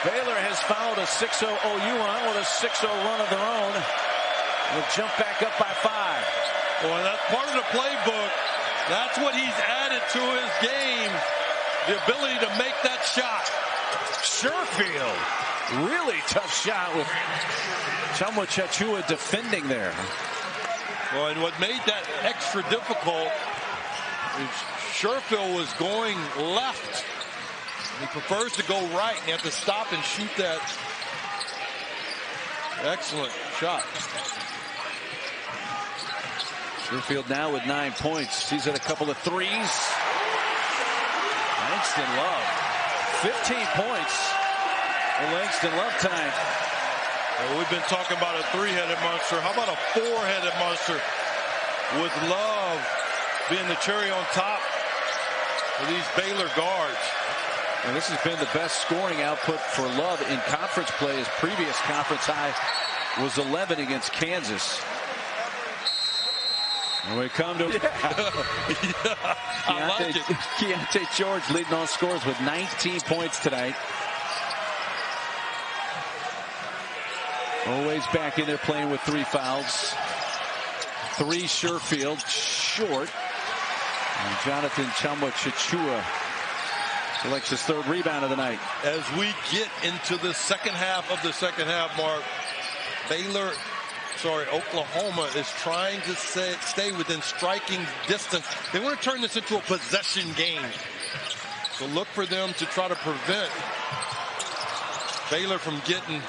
Baylor has fouled a 6-0 OU on with a 6-0 run of their own. They'll jump back up by 5. Well, that's part of the playbook. That's what he's added to his game. The ability to make that shot. Sherfield. Really tough shot with Tchamwa Tchatchua defending there. Well, and what made that extra difficult is Sherfield was going left. He prefers to go right, and you have to stop and shoot that excellent shot. Sherfield now with 9 points. He's at a couple of threes. Langston Love. 15 points for Langston Love tonight. Well, we've been talking about a 3-headed monster. How about a 4-headed monster with Love being the cherry on top of these Baylor guards? And this has been the best scoring output for Love in conference play. His previous conference high was 11 against Kansas. And we come to I like it. Keyonte George leading all scores with 19 points tonight. Always back in there playing with 3 fouls. 3 Sherfield short. And Jonathan Tchamwa Tchatchua selects his 3rd rebound of the night. As we get into the second half of the second half, Mark, Baylor Oklahoma is trying to stay within striking distance. They want to turn this into a possession game. So look for them to try to prevent Baylor from getting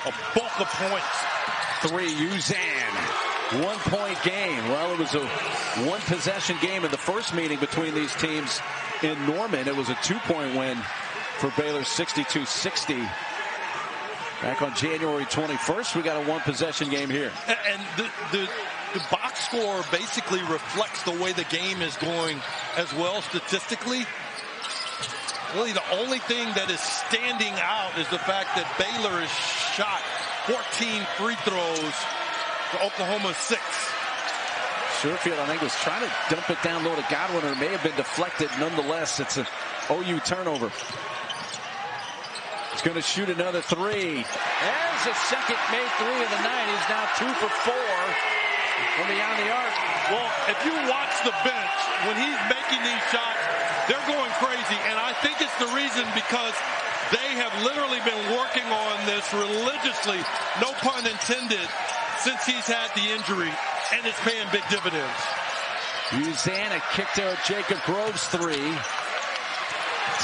a bulk of points. 3, Uzan. 1 point game. Well, it was a 1 possession game in the first meeting between these teams in Norman. It was a 2-point win for Baylor, 62-60. Back on January 21st, we got a 1 possession game here. And the box score basically reflects the way the game is going as well statistically. Really, the only thing that is standing out is the fact that Baylor has shot 14 free throws to Oklahoma's 6. Sherfield, I think, was trying to dump it down low to Godwin, or it may have been deflected. Nonetheless, it's an OU turnover. He's going to shoot another 3. There's a second made 3 of the night. He's now 2 for 4 from beyond the arc. Well, if you watch the bench, when he's making these shots, they're going crazy. And I think it's the reason because they have literally been working on this religiously, no pun intended, since he's had the injury, and it's paying big dividends. Uzan kicked out Jacob Groves 3.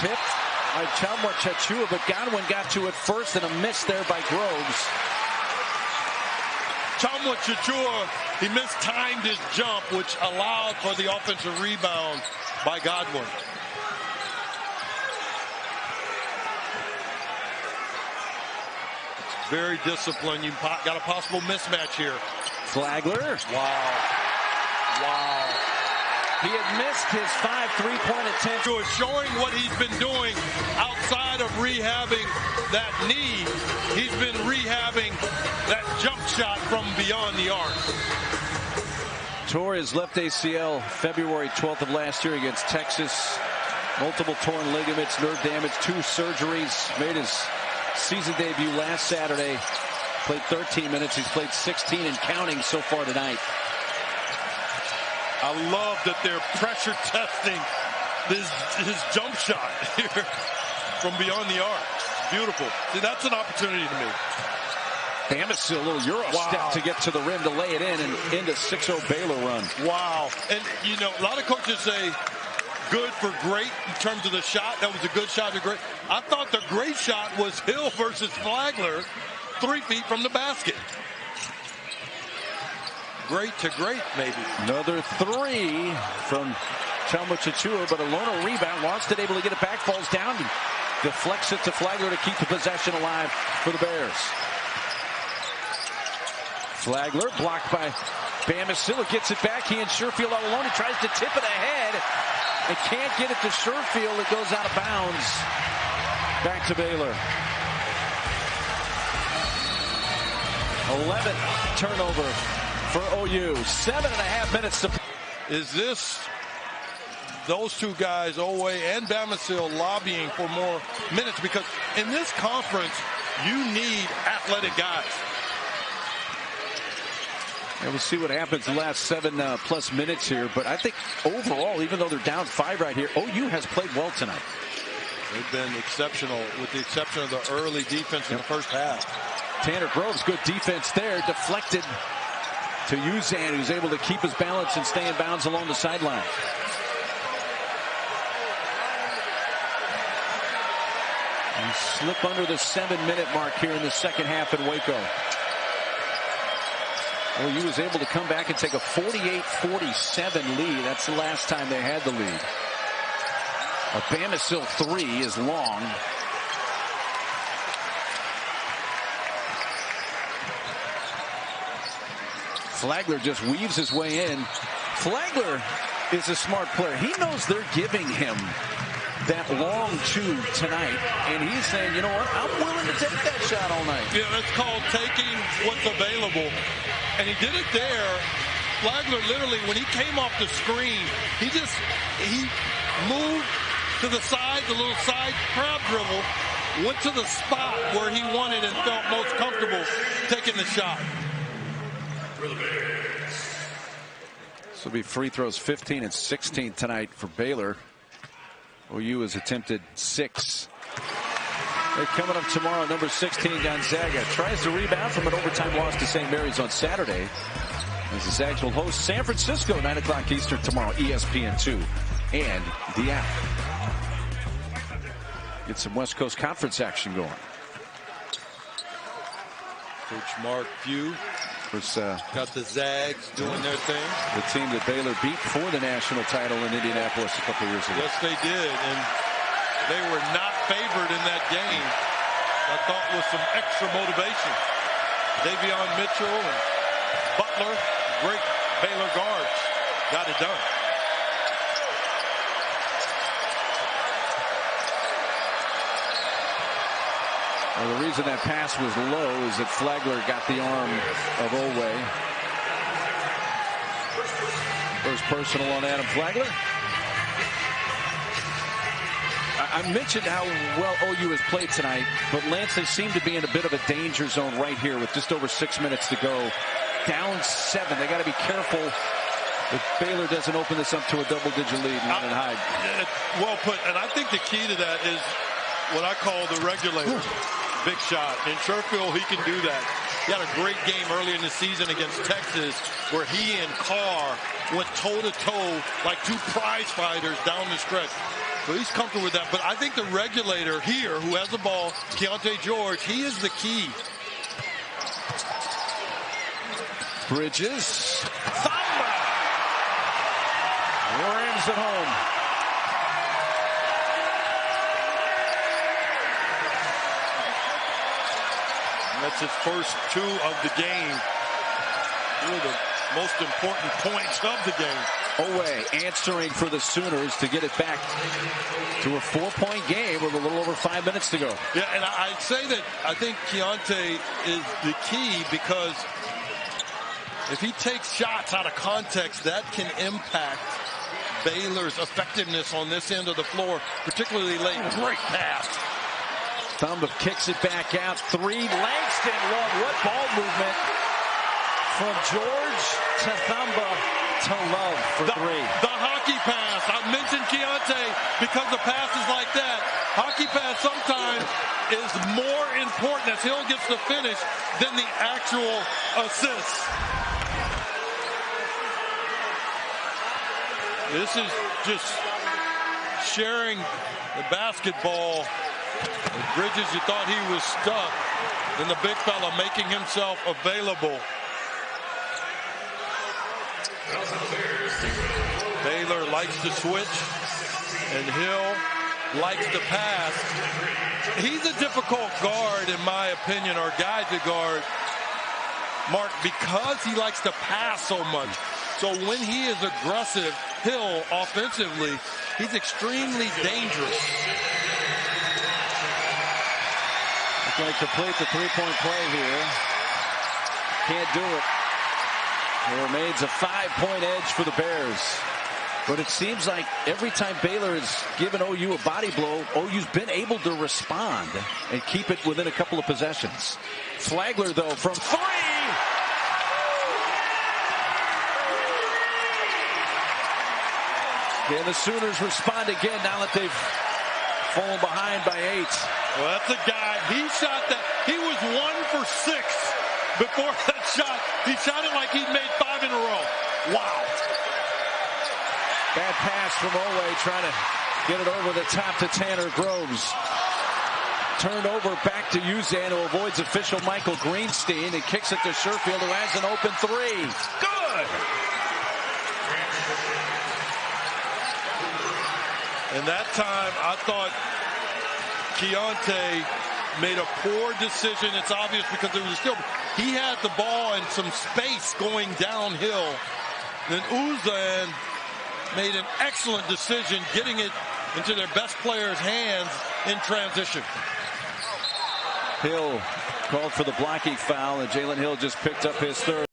Tipped by Chachua, but Godwin got to it first, and a miss there by Groves. Chachua, he mistimed his jump, which allowed for the offensive rebound by Godwin. Very disciplined. You got a possible mismatch here. Flagler. Wow. He had missed his 5 3-point attempts. Showing what he's been doing outside of rehabbing that knee. He's been rehabbing that jump shot from beyond the arc. Tore his left ACL February 12th of last year against Texas. Multiple torn ligaments, nerve damage, 2 surgeries. Made his season debut last Saturday. Played 13 minutes. He's played 16 and counting so far tonight. I love that they're pressure testing his jump shot here from beyond the arc. Beautiful. See, that's an opportunity to me. Bama's a little Euro step to get to the rim to lay it in and into 6-0 Baylor run. Wow. And, you know, a lot of coaches say good for great in terms of the shot. That was a good shot to great. I thought the great shot was Hill versus Flagler, 3 feet from the basket. Great to great, maybe. Another 3 from Chachua, but a Lono rebound. Lost it, able to get it back, falls down, and deflects it to Flagler to keep the possession alive for the Bears. Flagler blocked by Bamacilla, gets it back. He and Sherfield all alone. He tries to tip it ahead and can't get it to Sherfield. It goes out of bounds. Back to Baylor. 11th turnover for OU. 7.5 minutes to play. Is this those two guys, Owe and Bamacilla, lobbying for more minutes? Because in this conference, you need athletic guys. And we'll see what happens the last 7+ minutes here. But I think overall, even though they're down 5 right here, OU has played well tonight. They've been exceptional, with the exception of the early defense in the first half. Tanner Groves, good defense there. Deflected to Uzan, who's able to keep his balance and stay in bounds along the sideline. And slip under the 7-minute mark here in the second half in Waco. OU was able to come back and take a 48-47 lead. That's the last time they had the lead. A Bamacilla 3 is long. Flagler just weaves his way in. Flagler is a smart player. He knows they're giving him that long 2 tonight, and he's saying, you know what, I'm willing to take that shot all night. Yeah, that's called taking what's available, and he did it there. Flagler literally, when he came off the screen, he moved to the side, the little side crab dribble, went to the spot where he wanted and felt most comfortable taking the shot. This will be free throws 15 and 16 tonight for Baylor. OU has attempted 6. They're coming up tomorrow. Number 16, Gonzaga tries to rebound from an overtime loss to St. Mary's on Saturday. As the Zags will host San Francisco, 9 o'clock Eastern tomorrow, ESPN2 and the app. Get some West Coast Conference action going. Coach Mark Few got the Zags doing their thing. The team that Baylor beat for the national title in Indianapolis a couple years ago. Yes, they did, and they were not favored in that game. I thought with some extra motivation. Davion Mitchell and Butler, great Baylor guards, got it done. Well, the reason that pass was low is that Flagler got the arm of Oweh. First personal on Adam Flagler. I mentioned how well OU has played tonight, but Lance, they seem to be in a bit of a danger zone right here with just over 6 minutes to go. Down 7. They got to be careful if Baylor doesn't open this up to a double-digit lead and hide. Well put, and I think the key to that is what I call the regulator. Big shot. In Sherfield, he can do that. He had a great game early in the season against Texas where he and Carr went toe-to-toe like two prize fighters down the stretch. So he's comfortable with that. But I think the regulator here, who has the ball, Keyonte George, he is the key. Bridges. Thamba! Rams at home. That's his first 2 of the game. 2 of the most important points of the game. Oweh answering for the Sooners to get it back to a 4-point game with a little over 5 minutes to go. Yeah, and I'd say that I think Keyonte is the key because if he takes shots out of context, that can impact Baylor's effectiveness on this end of the floor, particularly late. Great pass. Thamba kicks it back out. 3. Langston, what ball movement from George to Thamba to Love for 3. The hockey pass. I mentioned Keyonte because the pass is like that. Hockey pass sometimes is more important as Hill gets the finish than the actual assist. This is just sharing the basketball. Bridges, you thought he was stuck, and the big fella making himself available. Baylor likes to switch, and Hill likes to pass. He's a difficult guard, in my opinion, or guy to guard, Mark, because he likes to pass so much. So when he is aggressive, Hill, offensively, he's extremely dangerous. Going to complete the 3-point play here. Can't do it. It remains a 5-point edge for the Bears. But it seems like every time Baylor has given OU a body blow, OU's been able to respond and keep it within a couple of possessions. Flagler, though, from 3. And the Sooners respond again now that they've fallen behind by 8. Well, that's a guy. He shot that. He was 1 for 6 before that shot. He shot it like he'd made 5 in a row. Wow. Bad pass from Oweh, trying to get it over the top to Tanner Groves. Turned over back to Uzan, who avoids official Michael Greenstein and kicks it to Sherfield, who has an open 3. Good. And that time, I thought Keyonte made a poor decision. It's obvious because it was still, he had the ball and some space going downhill. Then Uzan made an excellent decision getting it into their best player's hands in transition. Hill called for the blocking foul, and Jalen Hill just picked up his 3rd.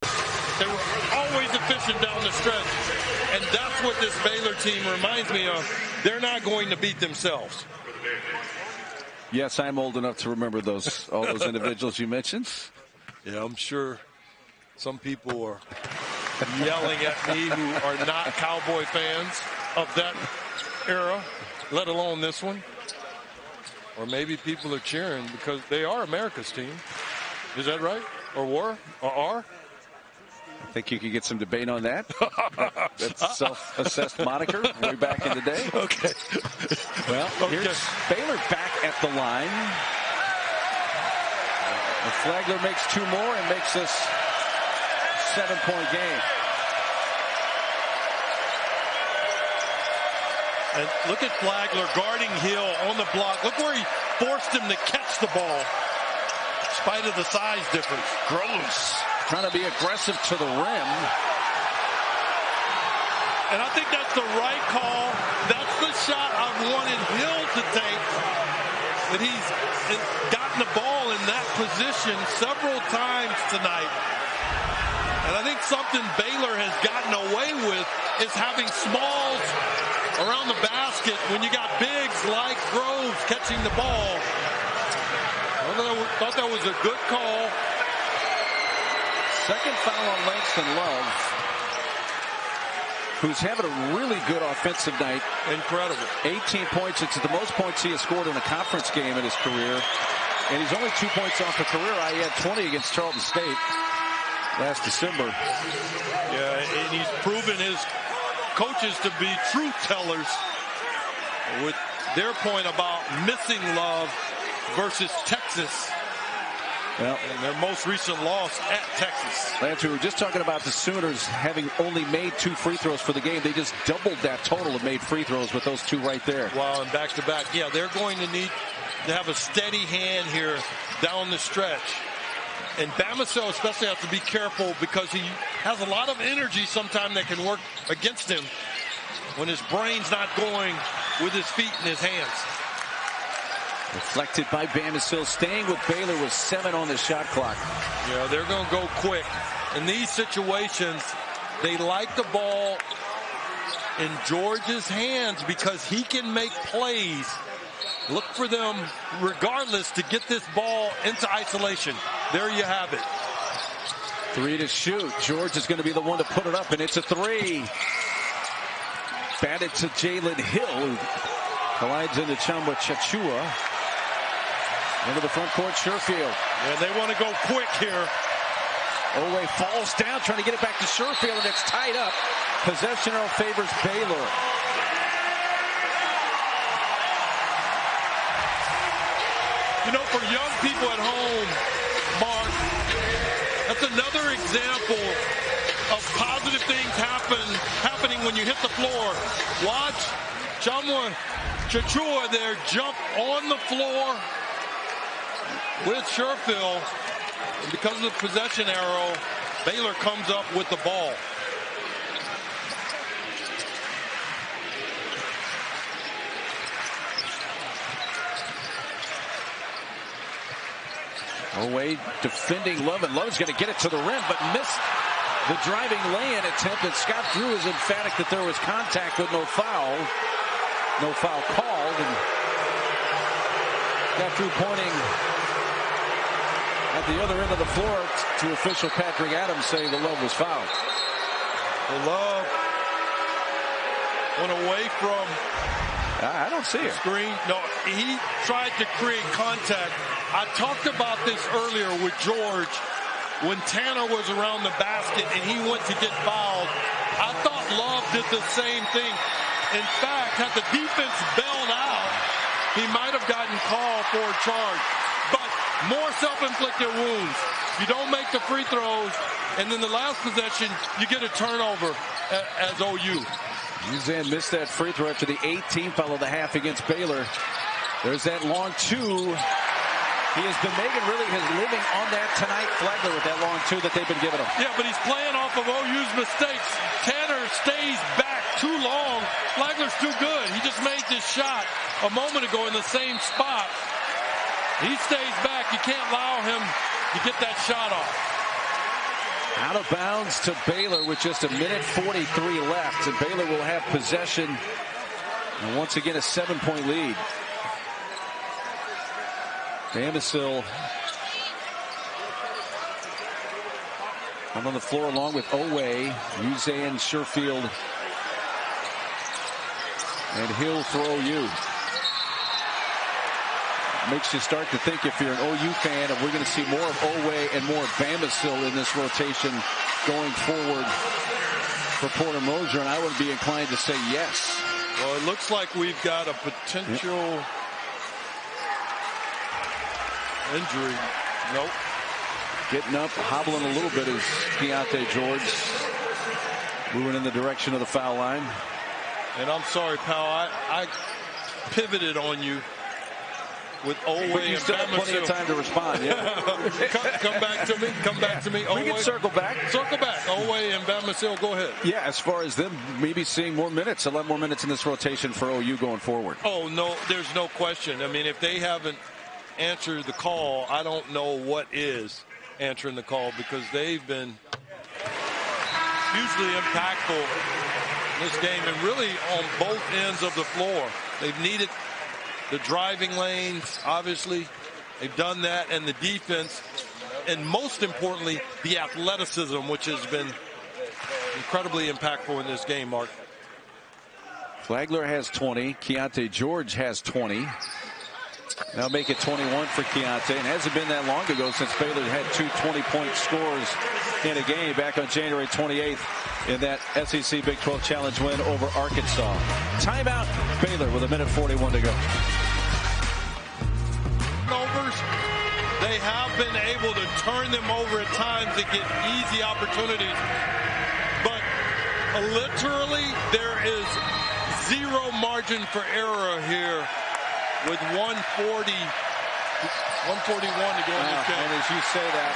They were always efficient down the stretch, and that's what this Baylor team reminds me of. They're not going to beat themselves. Yes, I'm old enough to remember all those individuals you mentioned. Yeah, I'm sure some people are yelling at me who are not Cowboy fans of that era, let alone this one. Or maybe people are cheering because they are America's team. Is that right? Or were? Or are? I think you could get some debate on that. That's a self-assessed moniker way back in the day. Okay. Well, here's Baylor back at the line. And Flagler makes 2 more and makes this 7-point game. And look at Flagler guarding Hill on the block. Look where he forced him to catch the ball, in spite of the size difference. Gross. Trying to be aggressive to the rim. And I think that's the right call. That's the shot I've wanted Hill to take. That he's gotten the ball in that position several times tonight. And I think something Baylor has gotten away with is having smalls around the basket when you got bigs like Groves catching the ball. I thought that was a good call. Second foul on Langston Love, who's having a really good offensive night. Incredible. 18 points. It's the most points he has scored in a conference game in his career. And he's only 2 points off the career high. He had 20 against Charlton State last December. Yeah, and he's proven his coaches to be truth tellers with their point about missing Love versus Texas. Well, and their most recent loss at Texas. Lance, we were just talking about the Sooners having only made 2 free throws for the game. They just doubled that total of made free throws with those 2 right there. Wow, and back-to-back. Yeah, they're going to need to have a steady hand here down the stretch. And Bamisile especially has to be careful because he has a lot of energy sometimes that can work against him when his brain's not going with his feet and his hands. Deflected by Bamisile, staying with Baylor with 7 on the shot clock. Yeah, they're going to go quick. In these situations, they like the ball in George's hands because he can make plays. Look for them, regardless, to get this ball into isolation. There you have it. 3 to shoot. George is going to be the one to put it up, and it's a 3. Batted to Jalen Hill, who collides into Chamba Chachua. Into the front court, Sherfield. And they want to go quick here. Oweh falls down, trying to get it back to Sherfield, and it's tied up. Possession arrow favors Baylor. You know, for young people at home, Mark, that's another example of positive things happening when you hit the floor. Watch Chamba Chachua there jump on the floor with Sherfield. And because of the possession arrow, Baylor comes up with the ball. Oweh defending Love, and Love's going to get it to the rim, but missed the driving lay-in attempt. And Scott Drew is emphatic that there was contact with no foul. No foul called. And Scott Drew pointing at the other end of the floor to official Patrick Adams, saying the Love was fouled. The Love went away from I don't see it. Screen. No, he tried to create contact. I talked about this earlier with George when Tanner was around the basket and he went to get fouled. I thought Love did the same thing. In fact, had the defense bailed out, he might have gotten called for a charge. But more self-inflicted wounds. You don't make the free throws, and then the last possession, you get a turnover as OU. Uzan missed that free throw after the 18th foul of the half against Baylor. There's that long 2. He has been making really his living on that tonight. Flagler with that long 2 that they've been giving him. Yeah, but he's playing off of OU's mistakes. Tanner stays back too long. Flagler's too good. He just made this shot a moment ago in the same spot. He stays back. You can't allow him to get that shot off. Out of bounds to Baylor with just 1:43 left. And Baylor will have possession. And once again, a 7-point lead. Bamisile on the floor along with Oweh, Uzan, Sherfield, and Hill for OU. makes you start to think, if you're an OU fan, if we're going to see more of Owe and more of Bamisil in this rotation going forward for Porter Moser, and I would be inclined to say yes. Well, it looks like we've got a potential injury. Nope. Getting up, hobbling a little bit is Keyonte George, moving in the direction of the foul line. And I'm sorry, pal, I pivoted on you with Owe and you still have plenty of time to respond. Yeah. come back to me. Come back to me. We can circle back. Circle back. Owe and Bamisil, go ahead. Yeah, as far as them maybe seeing more minutes, a lot more minutes in this rotation for OU going forward. Oh, no, there's no question. I mean, if they haven't answered the call, I don't know what is answering the call, because they've been hugely impactful in this game and really on both ends of the floor. They've needed the driving lanes, obviously. They've done that, and the defense, and most importantly, the athleticism, which has been incredibly impactful in this game, Mark. Flagler has 20. Keyonte George has 20. Now make it 21 for Keyonte. And it hasn't been that long ago since Baylor had two 20-point scores in a game back on January 28th in that SEC Big 12 Challenge win over Arkansas. Timeout, Baylor with 1:41 to go. They have been able to turn them over at times to get easy opportunities. But literally, there is zero margin for error here with 141 to go in this game. And as you say that,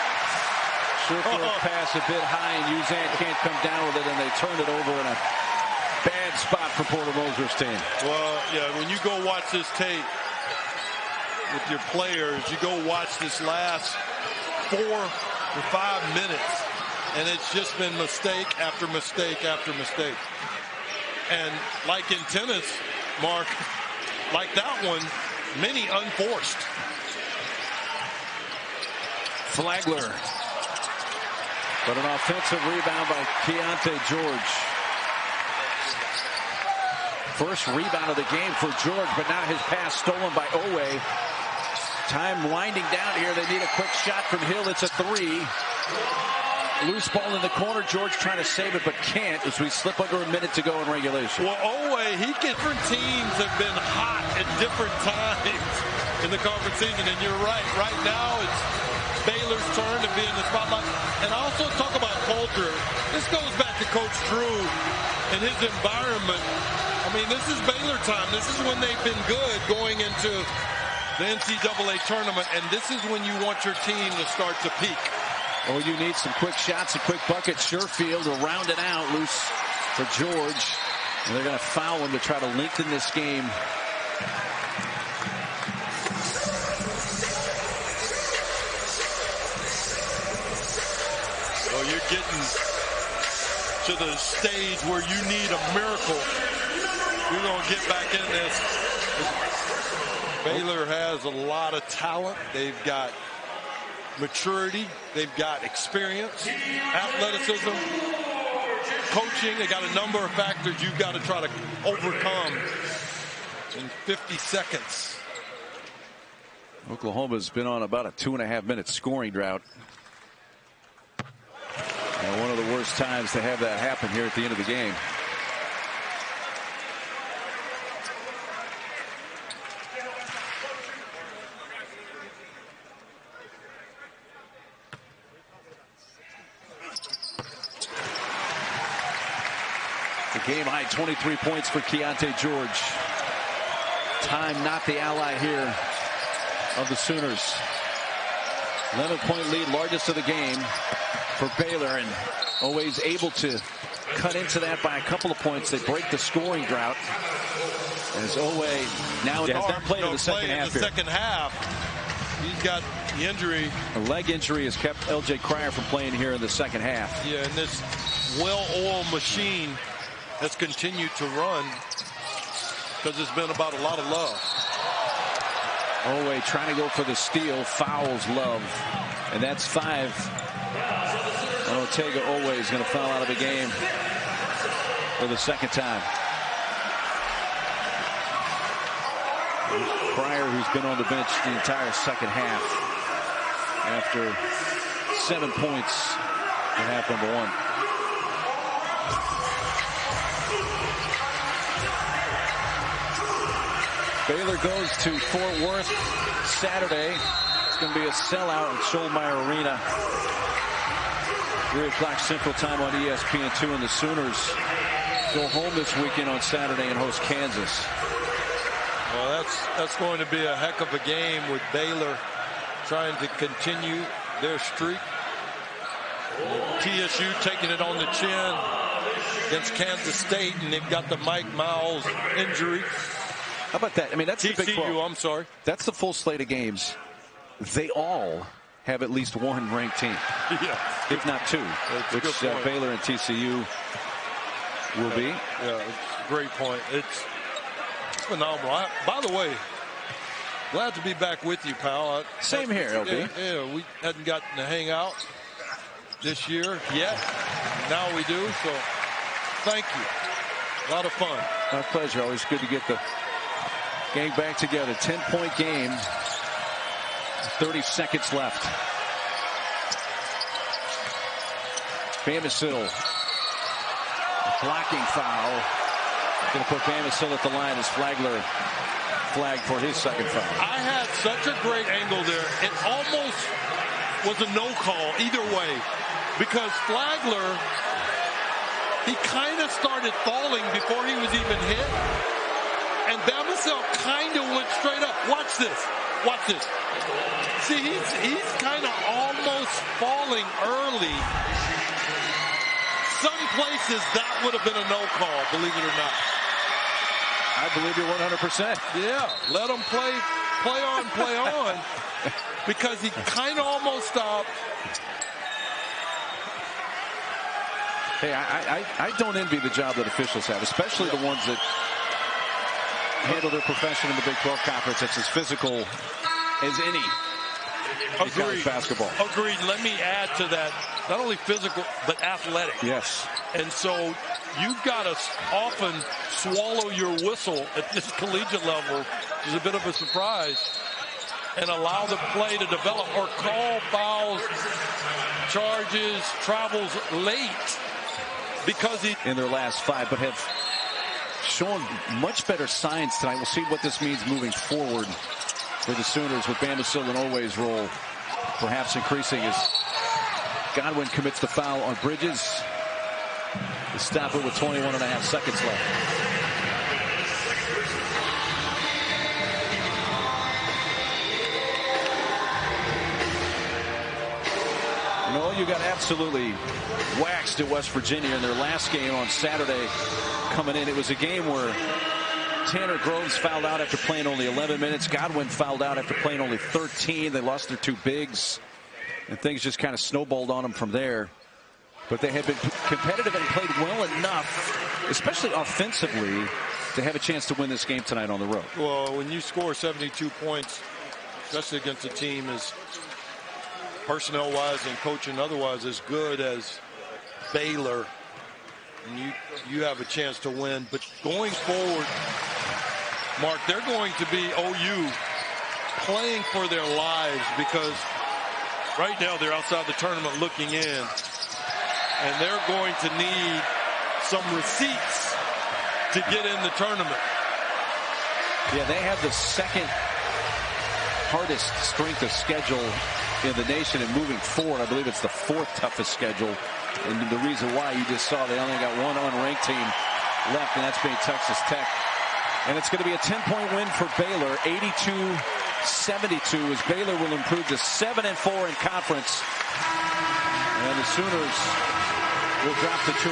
sure for a pass a bit high, and Uzan can't come down with it, and they turn it over in a bad spot for Porter Moser's team. Well, yeah, when you go watch this tape with your players, you go watch this last 4 to 5 minutes, and it's just been mistake after mistake after mistake. And like in tennis, Mark, like that one, many unforced. Flagler. But an offensive rebound by Keyonte George. First rebound of the game for George, but now his pass stolen by Owe. Time winding down here. They need a quick shot from Hill. It's a three. Loose ball in the corner. George trying to save it, but can't as we slip under a minute to go in regulation. Well, Owe, different teams have been hot at different times in the conference season, and you're right. Right now, it's Baylor's turn to be in the spotlight. And also talk about culture. This goes back to Coach Drew and his environment. I mean, this is Baylor time. This is when they've been good going into the NCAA tournament, and this is when you want your team to start to peak. Oh, you need some quick shots, a quick bucket. Sherfield will round it out, loose for George. And they're going to foul him to try to lengthen this game. Well, you're getting to the stage where you need a miracle. You're going to get back in this. Baylor has a lot of talent. They've got maturity. They've got experience, athleticism, coaching. They got a number of factors you've got to try to overcome in 50 seconds. Oklahoma's been on about a 2.5-minute scoring drought. And one of the worst times to have that happen here at the end of the game. The game high 23 points for Keyonte George. Time not the ally here of the Sooners. 11-point lead, largest of the game for Baylor, and always able to cut into that by a couple of points. They break the scoring drought. As Owe now has not played in the second half. Second half, he's got the injury. A leg injury has kept LJ Cryer from playing here in the second half. Yeah, and this well-oiled machine has continued to run because it's been about a lot of love. Owe trying to go for the steal, fouls Love, and that's 5. And Otega Owe is going to foul out of the game for the second time. Pryor, who's been on the bench the entire second half after 7 points in half number one. Baylor goes to Fort Worth Saturday. It's going to be a sellout at Schollmeyer Arena. 3 o'clock Central Time on ESPN2, and the Sooners go home this weekend on Saturday and host Kansas. Well, that's going to be a heck of a game with Baylor trying to continue their streak. TSU taking it on the chin against Kansas State, and they've got the Mike Miles injury. How about that? I mean, that's TCU, the Big 12. I'm sorry. That's the full slate of games. They all have at least one ranked team. Yeah. If not two, which Baylor and TCU will be. Yeah, it's a great point. It's phenomenal. By the way, glad to be back with you, pal. Same here, LB. Yeah, we hadn't gotten to hang out this year yet. Now we do, so thank you. A lot of fun. My pleasure. Always good to get the gang back together. 10-point game. 30 seconds left. Bamisil. Blocking foul. Going to put Bamisil at the line as Flagler flagged for his second foul. I had such a great angle there. It almost was a no call either way, because Flagler, he kind of started falling before he was even hit. And Bamisil kind of went straight up. Watch this. Watch this. See, he's kind of almost falling early. Some places that would have been a no call, believe it or not. I believe you're 100%. Yeah, let him play on, because he kind of almost stopped. Hey, I don't envy the job that officials have, especially the ones that handle their profession in the Big 12 Conference. It's as physical as any in college basketball. Agreed. Let me add to that, not only physical, but athletic. Yes. And so you've got to often swallow your whistle at this collegiate level, which is a bit of a surprise, and allow the play to develop, or call fouls, charges, travels late, because he... in their last 5, but have shown much better signs tonight. We'll see what this means moving forward for the Sooners, with Bamisil and Oweh's role perhaps increasing as Godwin commits the foul on Bridges. To stop it with 21.5 seconds left. You know, you got absolutely waxed at West Virginia in their last game on Saturday coming in. It was a game where Tanner Groves fouled out after playing only 11 minutes. Godwin fouled out after playing only 13. They lost their 2 bigs, and things just kind of snowballed on them from there. But they have been competitive and played well enough, especially offensively, to have a chance to win this game tonight on the road. Well, when you score 72 points, especially against a team as personnel-wise and coaching otherwise as good as Baylor, and you have a chance to win. But going forward, Mark, they're going to be OU playing for their lives, because right now they're outside the tournament looking in, and they're going to need some receipts to get in the tournament. Yeah, they have the second hardest strength of schedule in the nation, and moving forward, I believe it's the 4th toughest schedule. And the reason why, you just saw they only got one unranked team left, and that's being Texas Tech. And it's going to be a 10-point win for Baylor, 82-72, as Baylor will improve to 7-4 in conference. And the Sooners will drop to 2.